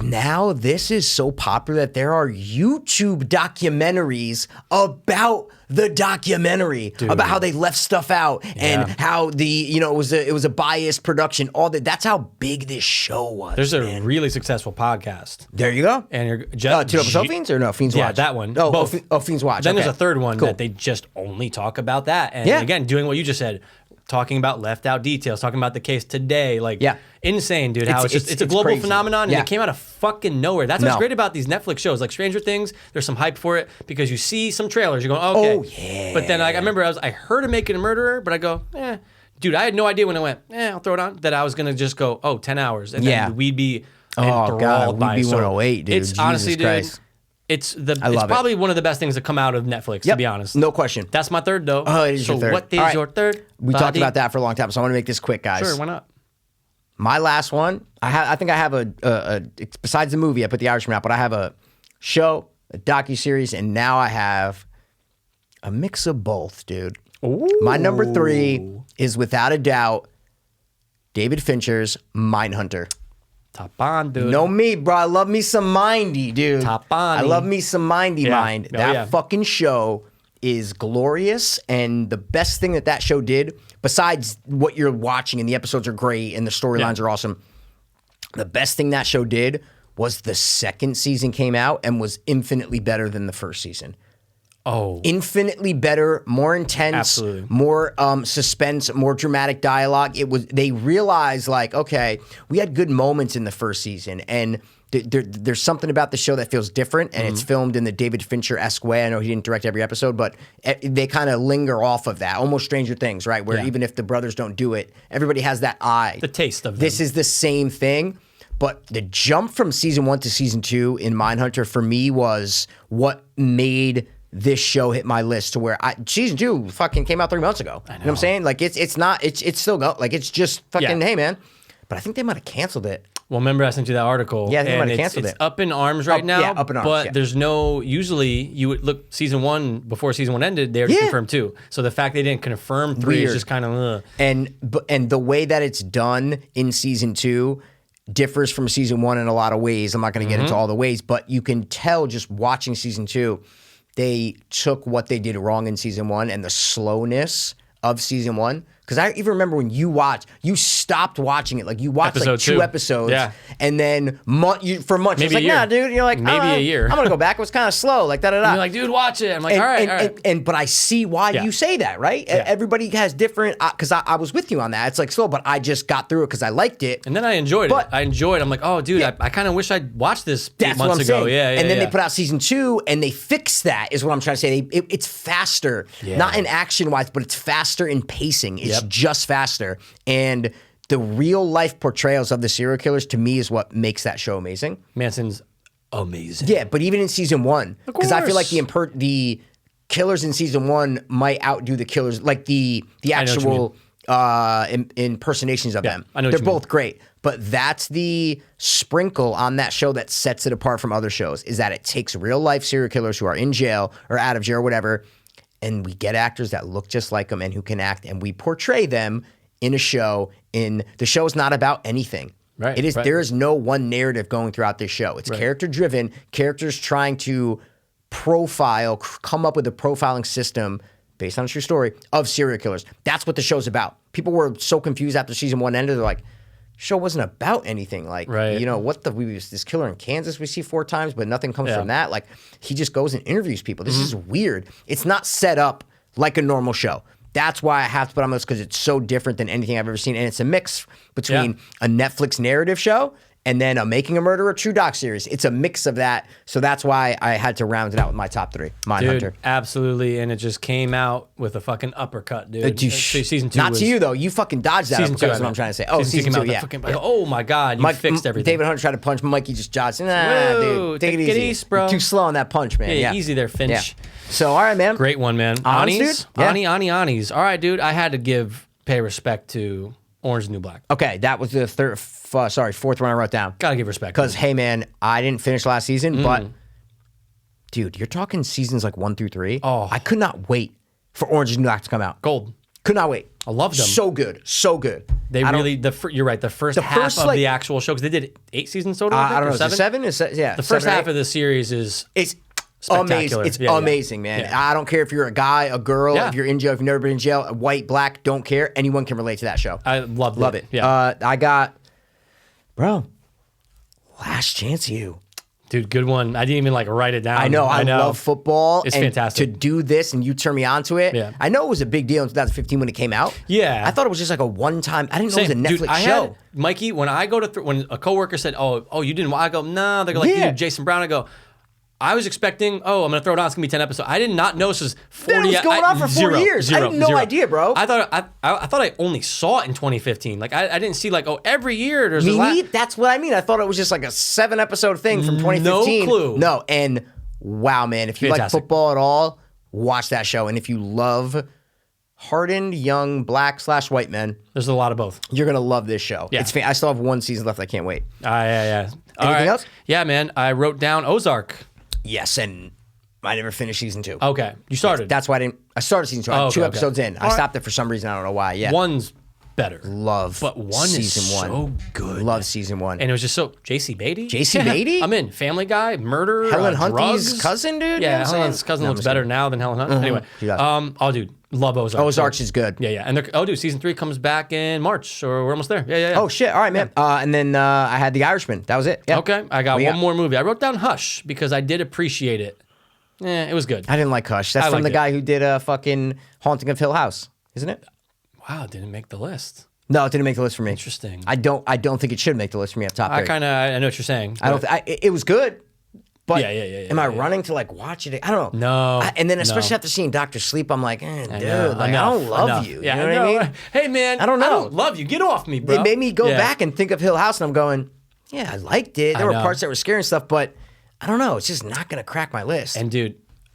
now this is so popular that there are YouTube documentaries about the documentary, about how they left stuff out and how it was a biased production. All that. That's how big this show was. There's a really successful podcast. There you go. And you're Two episode Fiends or no Fiends Yeah, Watch? that one. Oh, Both. Fiends Watch. Then okay. there's a third one Cool. that they just only talk about that. And Yeah. again, doing what you just said, talking about left out details, talking about the case today. Like, Yeah. insane, dude. How it's a global crazy. phenomenon, and Yeah. it came out of fucking nowhere. That's what's No. great about these Netflix shows. Like Stranger Things, there's some hype for it because you see some trailers. You're going, okay. Oh, yeah. But then I remember I heard of Making a Murderer, but I go, eh. Dude, I had no idea when I went, I'll throw it on, that I was going to just go, 10 hours. And Yeah. then we'd be Oh, enthralled God, by we'd it. be So 108, dude. It's Jesus honestly, dude, Christ. it's love it. probably one of the best things to come out of Netflix, to Yep. be honest. No question. That's my third, though. Oh, it is so your third. what is All right. your third? We talked buddy? about that for a long time, so I want to make this quick, guys. Sure, why not? My last one, I think I have besides the movie, I put The Irishman out, but I have a show, a docuseries, and now I have a mix of both, dude. Ooh. My number 3 is without a doubt David Fincher's Mindhunter. Top on, dude. Know me, bro. I love me some Mindy, dude. Top on. I love me some Mindy Yeah. Mind. Oh, That yeah. fucking show is glorious, and the best thing that show did, besides what you're watching, and the episodes are great, and the storylines are awesome, the best thing that show did was the second season came out and was infinitely better than the first season. Oh, Infinitely better, more intense, Absolutely. more suspense, more dramatic dialogue. They realized like, okay, we had good moments in the first season, and there's something about the show that feels different, and it's filmed in the David Fincher-esque way. I know he didn't direct every episode, but they kind of linger off of that, almost Stranger Things, right? Where Yeah. even if the brothers don't do it, everybody has that eye. the taste of This them. is the same thing, but the jump from season 1 to season 2 in Mindhunter for me was what made this show hit my list to where season 2 fucking came out 3 months ago. You know what I'm saying? Like it's still go, like it's just fucking, Yeah. hey man. But I think they might have canceled it. Well, remember I sent you that article. Yeah, they might and have it's, canceled it's it. up in arms right now. yeah, up in arms, But yeah. there's no. Usually, you would look season 1 before season 1 ended. They already Yeah. confirmed 2. So the fact they didn't confirm 3 Weird. is just kind of. And the way that it's done in season 2 differs from season 1 in a lot of ways. I'm not going to get into all the ways, but you can tell just watching season 2, they took what they did wrong in season 1 and the slowness of season 1. Because I even remember when you stopped watching it. Like you watched like Episode 2 2. eps, Yeah. and then for months, Maybe it's like, a year. nah, dude. And you're like, Maybe a year. I'm gonna go back. It was kind of slow, like da da da. You're like, dude, watch it. I'm like, all right. But I see why Yeah. you say that, right? Everybody has different. Because I was with you on that. It's like slow, but I just got through it because I liked it. And then I enjoyed But- it. I enjoyed it. I'm like, oh, dude, Yeah. I kind of wish I'd watched this 8 That's what months I'm ago. saying. Yeah, and then yeah. they put out season 2, and they fixed that. Is what I'm trying to say. It's faster, not in action wise, but it's faster in pacing. It's Yep. just faster, and the real life portrayals of the serial killers to me is what makes that show amazing. Manson's amazing. Yeah, but even in season 1, because I feel like course. the killers in season 1 might outdo the killers, like the know what you actual impersonations of them. I know what They're you mean. both great, but that's the sprinkle on that show that sets it apart from other shows. Is that it takes real life serial killers who are in jail or out of jail or whatever, and we get actors that look just like them and who can act, and we portray them in a show. The show is not about anything. Right, It is. right. There is no one narrative going throughout this show. It's character driven. Characters trying to come up with a profiling system based on a true story of serial killers. That's what the show's about. People were so confused after season 1 ended. They're like, show wasn't about anything. Like, Right. you know, this killer in Kansas we see 4 times, but nothing comes from that. Like, he just goes and interviews people. This is weird. It's not set up like a normal show. That's why I have to put on this, because it's so different than anything I've ever seen. And it's a mix between a Netflix narrative show and then a Making a Murderer true doc series. It's a mix of that. So that's why I had to round it out with my top 3. Mindhunter. Dude, absolutely. And it just came out with a fucking uppercut, dude. Season 2 Not was, to you, though. You fucking dodged that Season uppercut, 2, is what I'm trying to say. Oh, season came 2, out yeah. fucking, oh my God, you fixed everything. David Hunter tried to punch Mikey, just dodged. Nah, Whoa, dude, take it take it easy. easy, bro. You're too slow on that punch, man. Yeah, Yeah, easy there, Finch. Yeah. So, all right, man. Great one, man. Anis, Anis? dude? Yeah. Anis. All right, dude. I had to pay respect to Orange is the New Black. Okay, that was the fourth one I wrote down. Gotta give respect. Because, hey, man, I didn't finish last season, but, dude, you're talking seasons like 1 through 3. Oh. I could not wait for Orange is the New Black to come out. Gold. Could not wait. I love them. So good. So good. They really, you're right, the first half of the actual show, because they did 8 seasons total, I don't know. or Is it 7? 7? Yeah. The first 7 or half 8? of the series is It's spectacular. amazing. It's Yeah, yeah. amazing, man. Yeah. I don't care if you're a guy, a girl, Yeah. if you're in jail, if you've never been in jail, white, black, don't care. Anyone can relate to that show. I love it. Yeah. I got, bro, Last Chance U. Dude, good one. I didn't even write it down. I know. I love football. It's and fantastic. to do this and you turn me on to it. Yeah. I know it was a big deal in 2015 when it came out. Yeah. I thought it was just like a one-time. I didn't know it was a Netflix Dude, I show. had, Mikey, when I go to, when a coworker said, oh, you didn't, I go, no, they're like, Yeah. dude, Jason Brown. I go, I was expecting, I'm going to throw it on. It's going to be 10 episodes. I did not know this was 40. Dude, it was going on for 4 years. I had no idea, bro. I thought I only saw it in 2015. Like, I didn't see every year there's That's what I mean. I thought it was just like a 7-episode thing from 2015. No clue. No, and wow, man, if you like Fantastic. football at all, watch that show. And if you love hardened young black/white men, There's a lot of both. you're gonna love this show. Yeah. I still have 1 season left. I can't wait. Yeah. All Anything else? Yeah, man. I wrote down Ozark. Yes, and I never finished season 2. Okay. You started. That's why I didn't. I started season 2. I'm Oh, 2 okay, episodes okay. in. I All right. stopped it for some reason. I don't know why. Yeah. One's better. Love But one season is 1. so good. Love season 1. And it was just so JC Beatty. JC Beatty? I'm in. Family Guy, murder, Helen Huntley's drugs. cousin, dude? You know Yeah, what I'm saying? Helen's cousin No, looks I'm better just now than Helen Hunt. Anyway, She does. oh, dude, love Ozark. Ozarks is good. Yeah. And dude, season 3 comes back in March, or we're almost there. Yeah. Oh shit! All right, man. And then I had The Irishman. That was it. Yeah. Okay, I got What you one got? more movie. I wrote down Hush because I did appreciate it. It was good. I didn't like Hush. That's I from the liked it. guy who did fucking Haunting of Hill House, isn't it? Wow, it didn't make the list. No, it didn't make the list for me. Interesting. I don't think it should make the list for me at top 3. I know what you're saying. I don't. It was good, but Yeah. am I running to watch it? I don't know. No, And then especially no. after seeing Doctor Sleep, I'm like, dude, know, I enough, don't love enough. you. Yeah, you know what I mean? Hey, man, I don't know. I don't love you. Get off me, bro. It made me go Yeah. back and think of Hill House, and I'm going, yeah, I liked it. There were know. parts that were scary and stuff, but I don't know. It's just not gonna crack my list. And dude,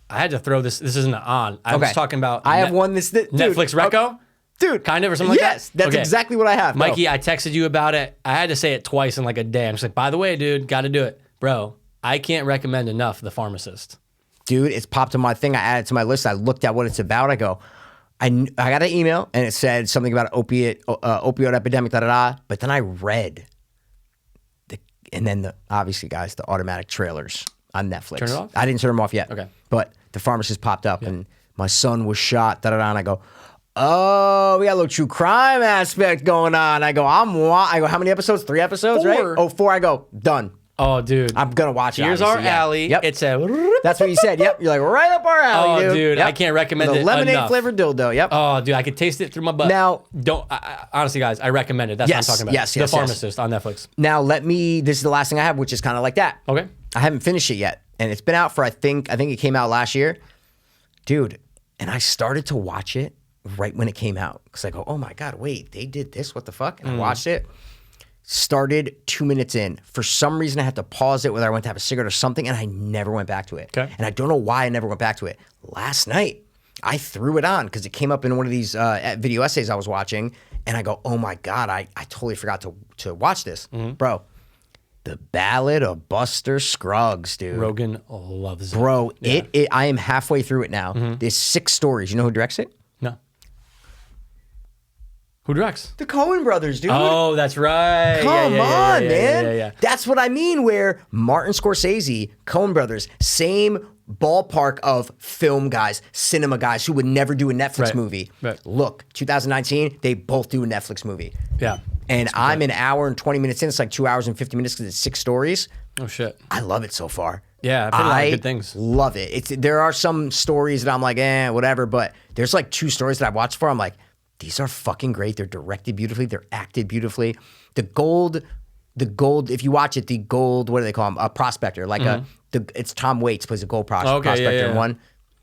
I had to throw this. This isn't on. I was talking about. I have one. Dude, Netflix Reco. Dude, Kind of, or something like that? Yes, that's Okay. exactly what I have. Go. Mikey, I texted you about it. I had to say it twice in a day. I'm just like, by the way, dude, got to do it. Bro, I can't recommend enough The Pharmacist. Dude, it's popped on my thing. I added it to my list. I looked at what it's about. I go, I got an email and it said something about opioid epidemic, But then I read, obviously, guys, the automatic trailers on Netflix. Turn it off? I didn't turn them off yet. Okay. But The Pharmacist popped up and my son was shot, And I go, oh, we got a little true crime aspect going on. I go, I go, how many episodes? 3 episodes, 4. right? Oh, 4. I go, done. Oh, dude. I'm going to watch it. Here's our obviously, yeah. alley. Yep. It's a. That's what you said. Yep. You're like, right up our alley, Oh, dude. dude, Yep. I can't recommend the it lemonade enough. flavored dildo. Yep. Oh, dude, I could taste it through my butt. Now- honestly, guys, I recommend it. That's Yes, what I'm talking about. yes, The yes, yes. Pharmacist on Netflix. Now this is the last thing I have, which is kind of like that. Okay. I haven't finished it yet, and it's been out for I think it came out last year, dude. And I started to watch it right when it came out because I go, oh my god, wait, they did this? What the fuck? And I watched it. Started 2 minutes in. For some reason, I had to pause it whether I went to have a cigarette or something, and I never went back to it. Okay. And I don't know why I never went back to it. Last night, I threw it on because it came up in one of these video essays I was watching, and I go, oh my god, I totally forgot to watch this, bro. The Ballad of Buster Scruggs, dude. Rogan loves it. Bro, I am halfway through it now. There's 6 stories. You know who directs it? No. Who directs? The Coen brothers, dude. Oh, that's right. Come on, man. Yeah. That's what I mean. Where Martin Scorsese, Coen brothers, same ballpark of film guys, cinema guys who would never do a Netflix Right. movie. Right. Look, 2019, they both do a Netflix movie. Yeah. And I'm an hour and 20 minutes in. It's like 2 hours and 50 minutes because it's 6 stories. Oh shit. I love it so far. Yeah, I've heard a lot of good things. Love it. There are some stories that I'm like, whatever. But there's like 2 stories that I watched for. I'm like, these are fucking great. They're directed beautifully. They're acted beautifully. The gold. If you watch it, the gold. What do they call him? A prospector. Like it's Tom Waits plays a gold prospector in one.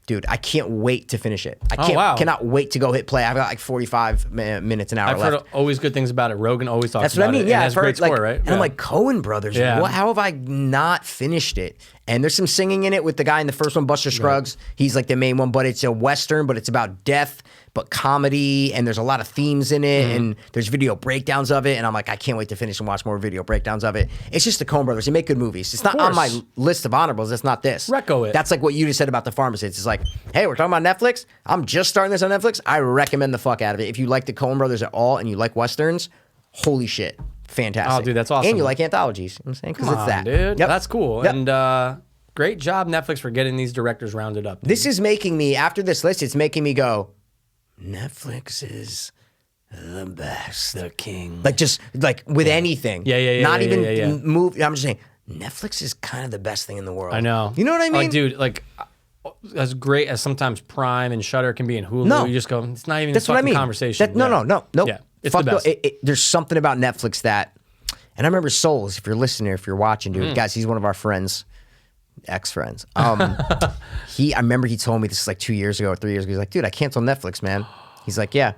Dude, I can't wait to finish it. Cannot wait to go hit play. I've got like 45 minutes, an hour I've left. heard always good things about it. Rogan always talks That's about what I mean. it. Yeah, and I've has a great heard, score, right? And I'm like, Coen brothers. Yeah. How have I not finished it? And there's some singing in it with the guy in the first one, Buster Scruggs. He's like the main one, but it's a Western, but it's about death, but comedy, and there's a lot of themes in it, and there's video breakdowns of it, and I'm like, I can't wait to finish and watch more video breakdowns of it. It's just the Coen brothers. They make good movies. It's not on my list of honorables. It's not this. Reco it. That's like what you just said about The Pharmacist. It's like, hey, we're talking about Netflix. I'm just starting this on Netflix. I recommend the fuck out of it. If you like the Coen brothers at all and you like Westerns, holy shit. Fantastic. Oh, dude, that's awesome. And you like anthologies. You know what I'm saying? Because Come it's on, that. dude. Yep. That's cool. Yep. And great job, Netflix, for getting these directors rounded up. This is making me, after this list, it's making me go, Netflix is the best. the king. Like just like with anything. Yeah. Not even yeah. move. I'm just saying, Netflix is kind of the best thing in the world. I know. You know what I mean? Like, dude, like as great as sometimes Prime and Shudder can be in Hulu, No. you just go, it's not even That's a what I fucking mean. conversation. No. Yeah, it's Fuck the best. there's something about Netflix that, and I remember Souls, if you're listening, if you're watching, dude, guys, he's one of our friends, ex-friends. I remember he told me this like 2 years ago or 3 years ago. He's like, dude, I canceled Netflix, man. He's like, yeah.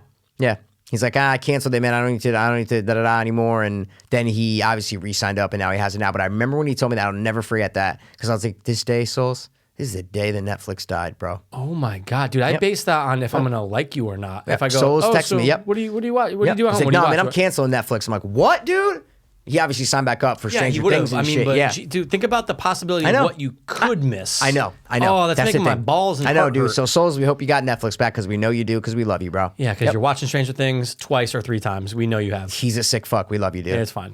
He's like, I canceled it, man. I don't need to da-da-da anymore. And then he obviously re-signed up, and now he has it now. But I remember when he told me that, I'll never forget that. Because I was like, this day, Souls, this is the day that Netflix died, bro. Oh my god, dude! I base that on if I'm gonna like you or not. If I go, Souls texted me, yep. What do you watch? What do you do at He's home? like, What do you no, man, watch? I'm canceling Netflix. I'm like, what, dude? He obviously signed back up for Yeah, Stranger he would Things have. and I mean, shit. but Yeah. dude, think about the possibility I of know. what you could miss. I know. Oh, that's the making my thing. balls and I know, heart dude. hurt. So, Souls, we hope you got Netflix back because we know you do because we love you, bro. Yeah, because you're watching Stranger Things twice or 3 times. We know you have. He's a sick fuck. We love you, dude. Yeah, it's fine.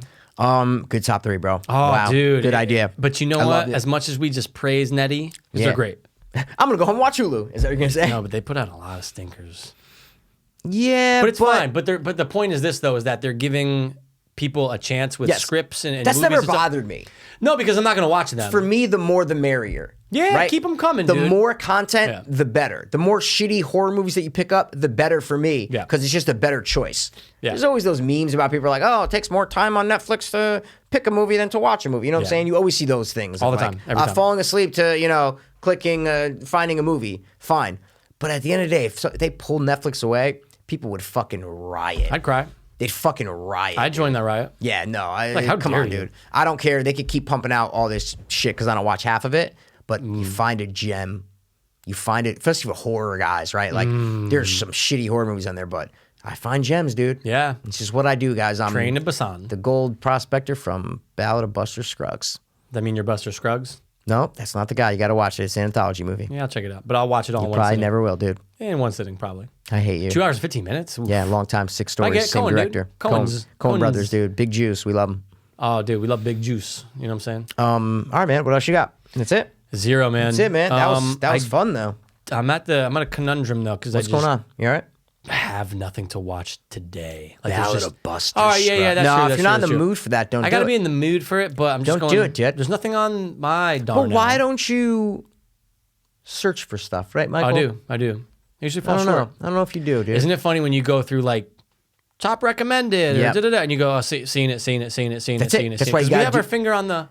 Good top 3, bro. Oh, wow. dude. Good idea. But you know I what? loved it. As much as we just praise Nettie, 'cause Yeah. they're great. I'm going to go home and watch Hulu. Is that what you're going to say? No, but they put out a lot of stinkers. Yeah, But it's fine. But the point is this though, is that they're giving people a chance with Yes. scripts and That's movies never and stuff. bothered me. No, because I'm not gonna watch them. For me, the more the merrier. Yeah, right? keep 'em coming, The dude. more content, Yeah. the better. The more shitty horror movies that you pick up, the better for me. Yeah. Because it's just a better choice. Yeah. There's always those memes about people like, oh, it takes more time on Netflix to pick a movie than to watch a movie. You know what I'm Yeah. saying? You always see those things. All of the like, time, every time. Falling asleep to, clicking, finding a movie. Fine. But at the end of the day, if they pulled Netflix away, people would fucking riot. I'd cry. They'd fucking riot. I'd join that riot. Yeah, no. Like, how come dare on, you? dude. I don't care. They could keep pumping out all this shit because I don't watch half of it. But Mm. you find a gem. You find it, especially for horror guys, right? Like, Mm. there's some shitty horror movies on there, but I find gems, dude. Yeah. It's just what I do, guys. I'm Train to Busan. the gold prospector from Ballad of Buster Scruggs. That mean you're Buster Scruggs? No, that's not the guy. You got to watch it. It's an anthology movie. Yeah, I'll check it out. But I'll watch it all in one Probably sitting. never will, dude. In one sitting, probably. I hate you. 2 hours and 15 minutes? Oof. Yeah, long time, 6 I stories, get same Coen, dude. director. Coen's- Coen brothers, Coen's- dude. Big juice. We love them. Oh, dude, we love Big Juice. You know what I'm saying? All right, man. What else you got? That's it. 0, man. That's it, man. That was fun, though. I'm at a conundrum though because What's going on? You all right? have nothing to watch today. Like, there's Ballad just- of Buster All right, yeah, Scruggs. that's No, true. if that's you're not true, in the that's mood for that, don't true. I do gotta it. be in the mood for it, but I'm just Don't going. do it, Jet. There's nothing on my But darn. why don't you search for stuff, right, Michael? I do. Usually I fall don't short. know. I don't know if you do, dude. Isn't it funny when you go through like top recommended Yep. or da-da-da, and you go, oh, seen it. That's it. Seen it. That's why you we gotta have do- our finger on the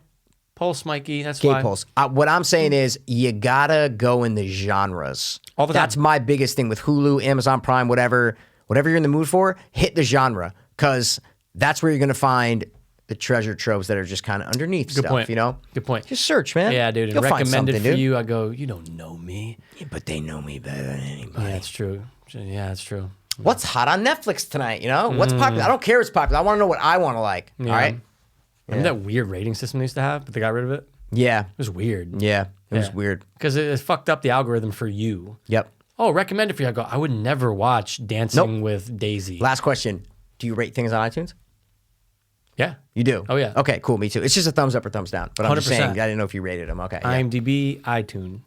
pulse, Mikey. That's Gate why. pulse. What I'm saying is you gotta go in the genres. All the time. That's my biggest thing with Hulu, Amazon Prime, whatever you're in the mood for, hit the genre. Because that's where you're gonna find the treasure troves that are just kind of underneath Good stuff, point. you know? Good point. Just search, man. Yeah, dude. And You'll find recommended something, for dude. you, I go, you don't know me. Yeah, but they know me better than anybody. Yeah, that's true. Yeah, that's true. What's hot on Netflix tonight, you know? What's popular? I don't care what's popular. I want to know what I want to like, all right? Remember that weird rating system they used to have, but they got rid of it? Yeah. It was weird. Yeah. It was Yeah. weird. Because it fucked up the algorithm for you. Yep. Oh, recommended for you. I go, I would never watch Dancing with Daisy. Last question. Do you rate things on iTunes? Yeah. You do? Oh, yeah. Okay, cool. Me too. It's just a thumbs up or thumbs down. But I'm just 100%. saying, I didn't know if you rated them. Okay. Yeah. IMDb, iTunes.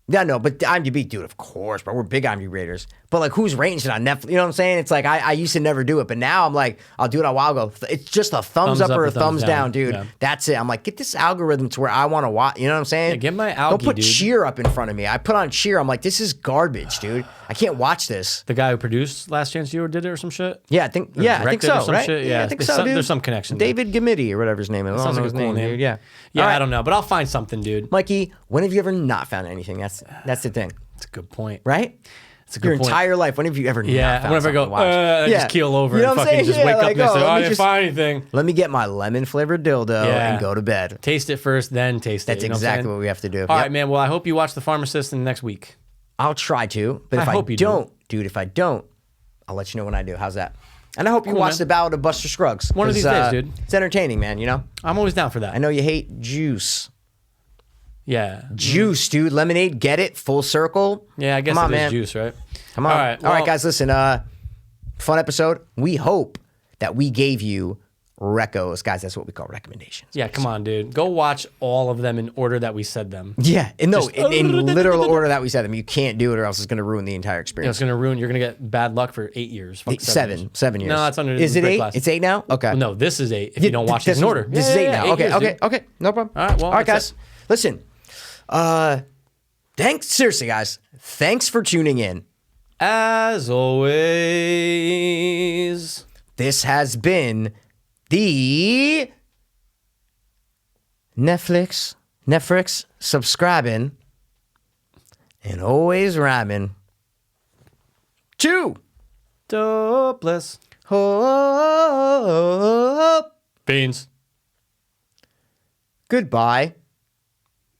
Yeah, no, but IMDb, dude, of course, bro. We're big IMDb raters. But like, who's rating shit on Netflix? You know what I'm saying? It's like I used to never do it, but now I'm like, I'll do it a while ago. It's just a thumbs up or a thumbs down, dude. Yeah. That's it. I'm like, get this algorithm to where I want to watch. You know what I'm saying? Yeah, get my Don't algae, put dude. Cheer up in front of me. I put on Cheer. I'm like, this is garbage, dude. I can't watch this. The guy who produced Last Chance U did it or some shit? Yeah, I think directed so. or some Right? shit? Yeah, Yeah, I think there's so, some- dude. there's some connection there. David Gamidi or whatever his name is. I don't Sounds know like a his cool name. dude. Yeah. Yeah, All right. I don't know, but I'll find something, dude. Mikey, when have you ever not found anything? That's the thing, That's a good point. right? It's a good Your point. entire life, when have you ever Yeah, not found whenever I something go, to watch? I just keel over You know and what I'm fucking saying? just Yeah, wake up like, and say, let oh, I me didn't just- find anything. Let me get my lemon flavored dildo Yeah. and go to bed. Taste it first, then taste it. That's you know exactly what what I'm we have to do. saying? All Yep. right, man. Well, I hope you watch The Pharmacist in the next week. I'll try to, but if I I hope you do. don't, dude, if I don't, I'll let you know when I do. How's that? And I hope you Cool, watch man. The Ballad of Buster Scruggs. One of 'cause, these days, dude. It's entertaining, man, you know? I'm always down for that. I know you hate juice. Yeah. Juice, dude. Lemonade, get it? Full circle? Yeah, I guess Come on, it is man. juice, right? Come on. All right. All right, well, guys, listen. Fun episode. We hope that we gave you recos. Guys, that's what we call recommendations. Yeah, come on, dude. Go watch all of them in order that we said them. Yeah. And no, Just- in literal order that we said them. You can't do it or else it's going to ruin the entire You know, experience. it's gonna ruin. You're gonna get bad luck for 8 years. Fuck 7 years. No, that's under. Is it break 8? glass. It's 8 now? Okay. No, this is 8. If you don't watch this in order, This is 8 now. Okay, years, okay, dude. okay. No problem. All right, well, all right, that's guys. Listen. Thanks. Seriously, guys. Thanks for tuning in. As always. This has been the Netflix subscribing and always rhyming. 2. Dopeless Hope. beans. Goodbye.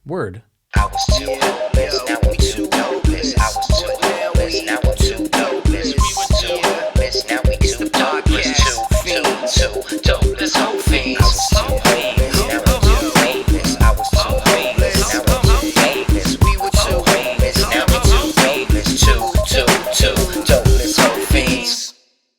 Word. I was too hopeless, now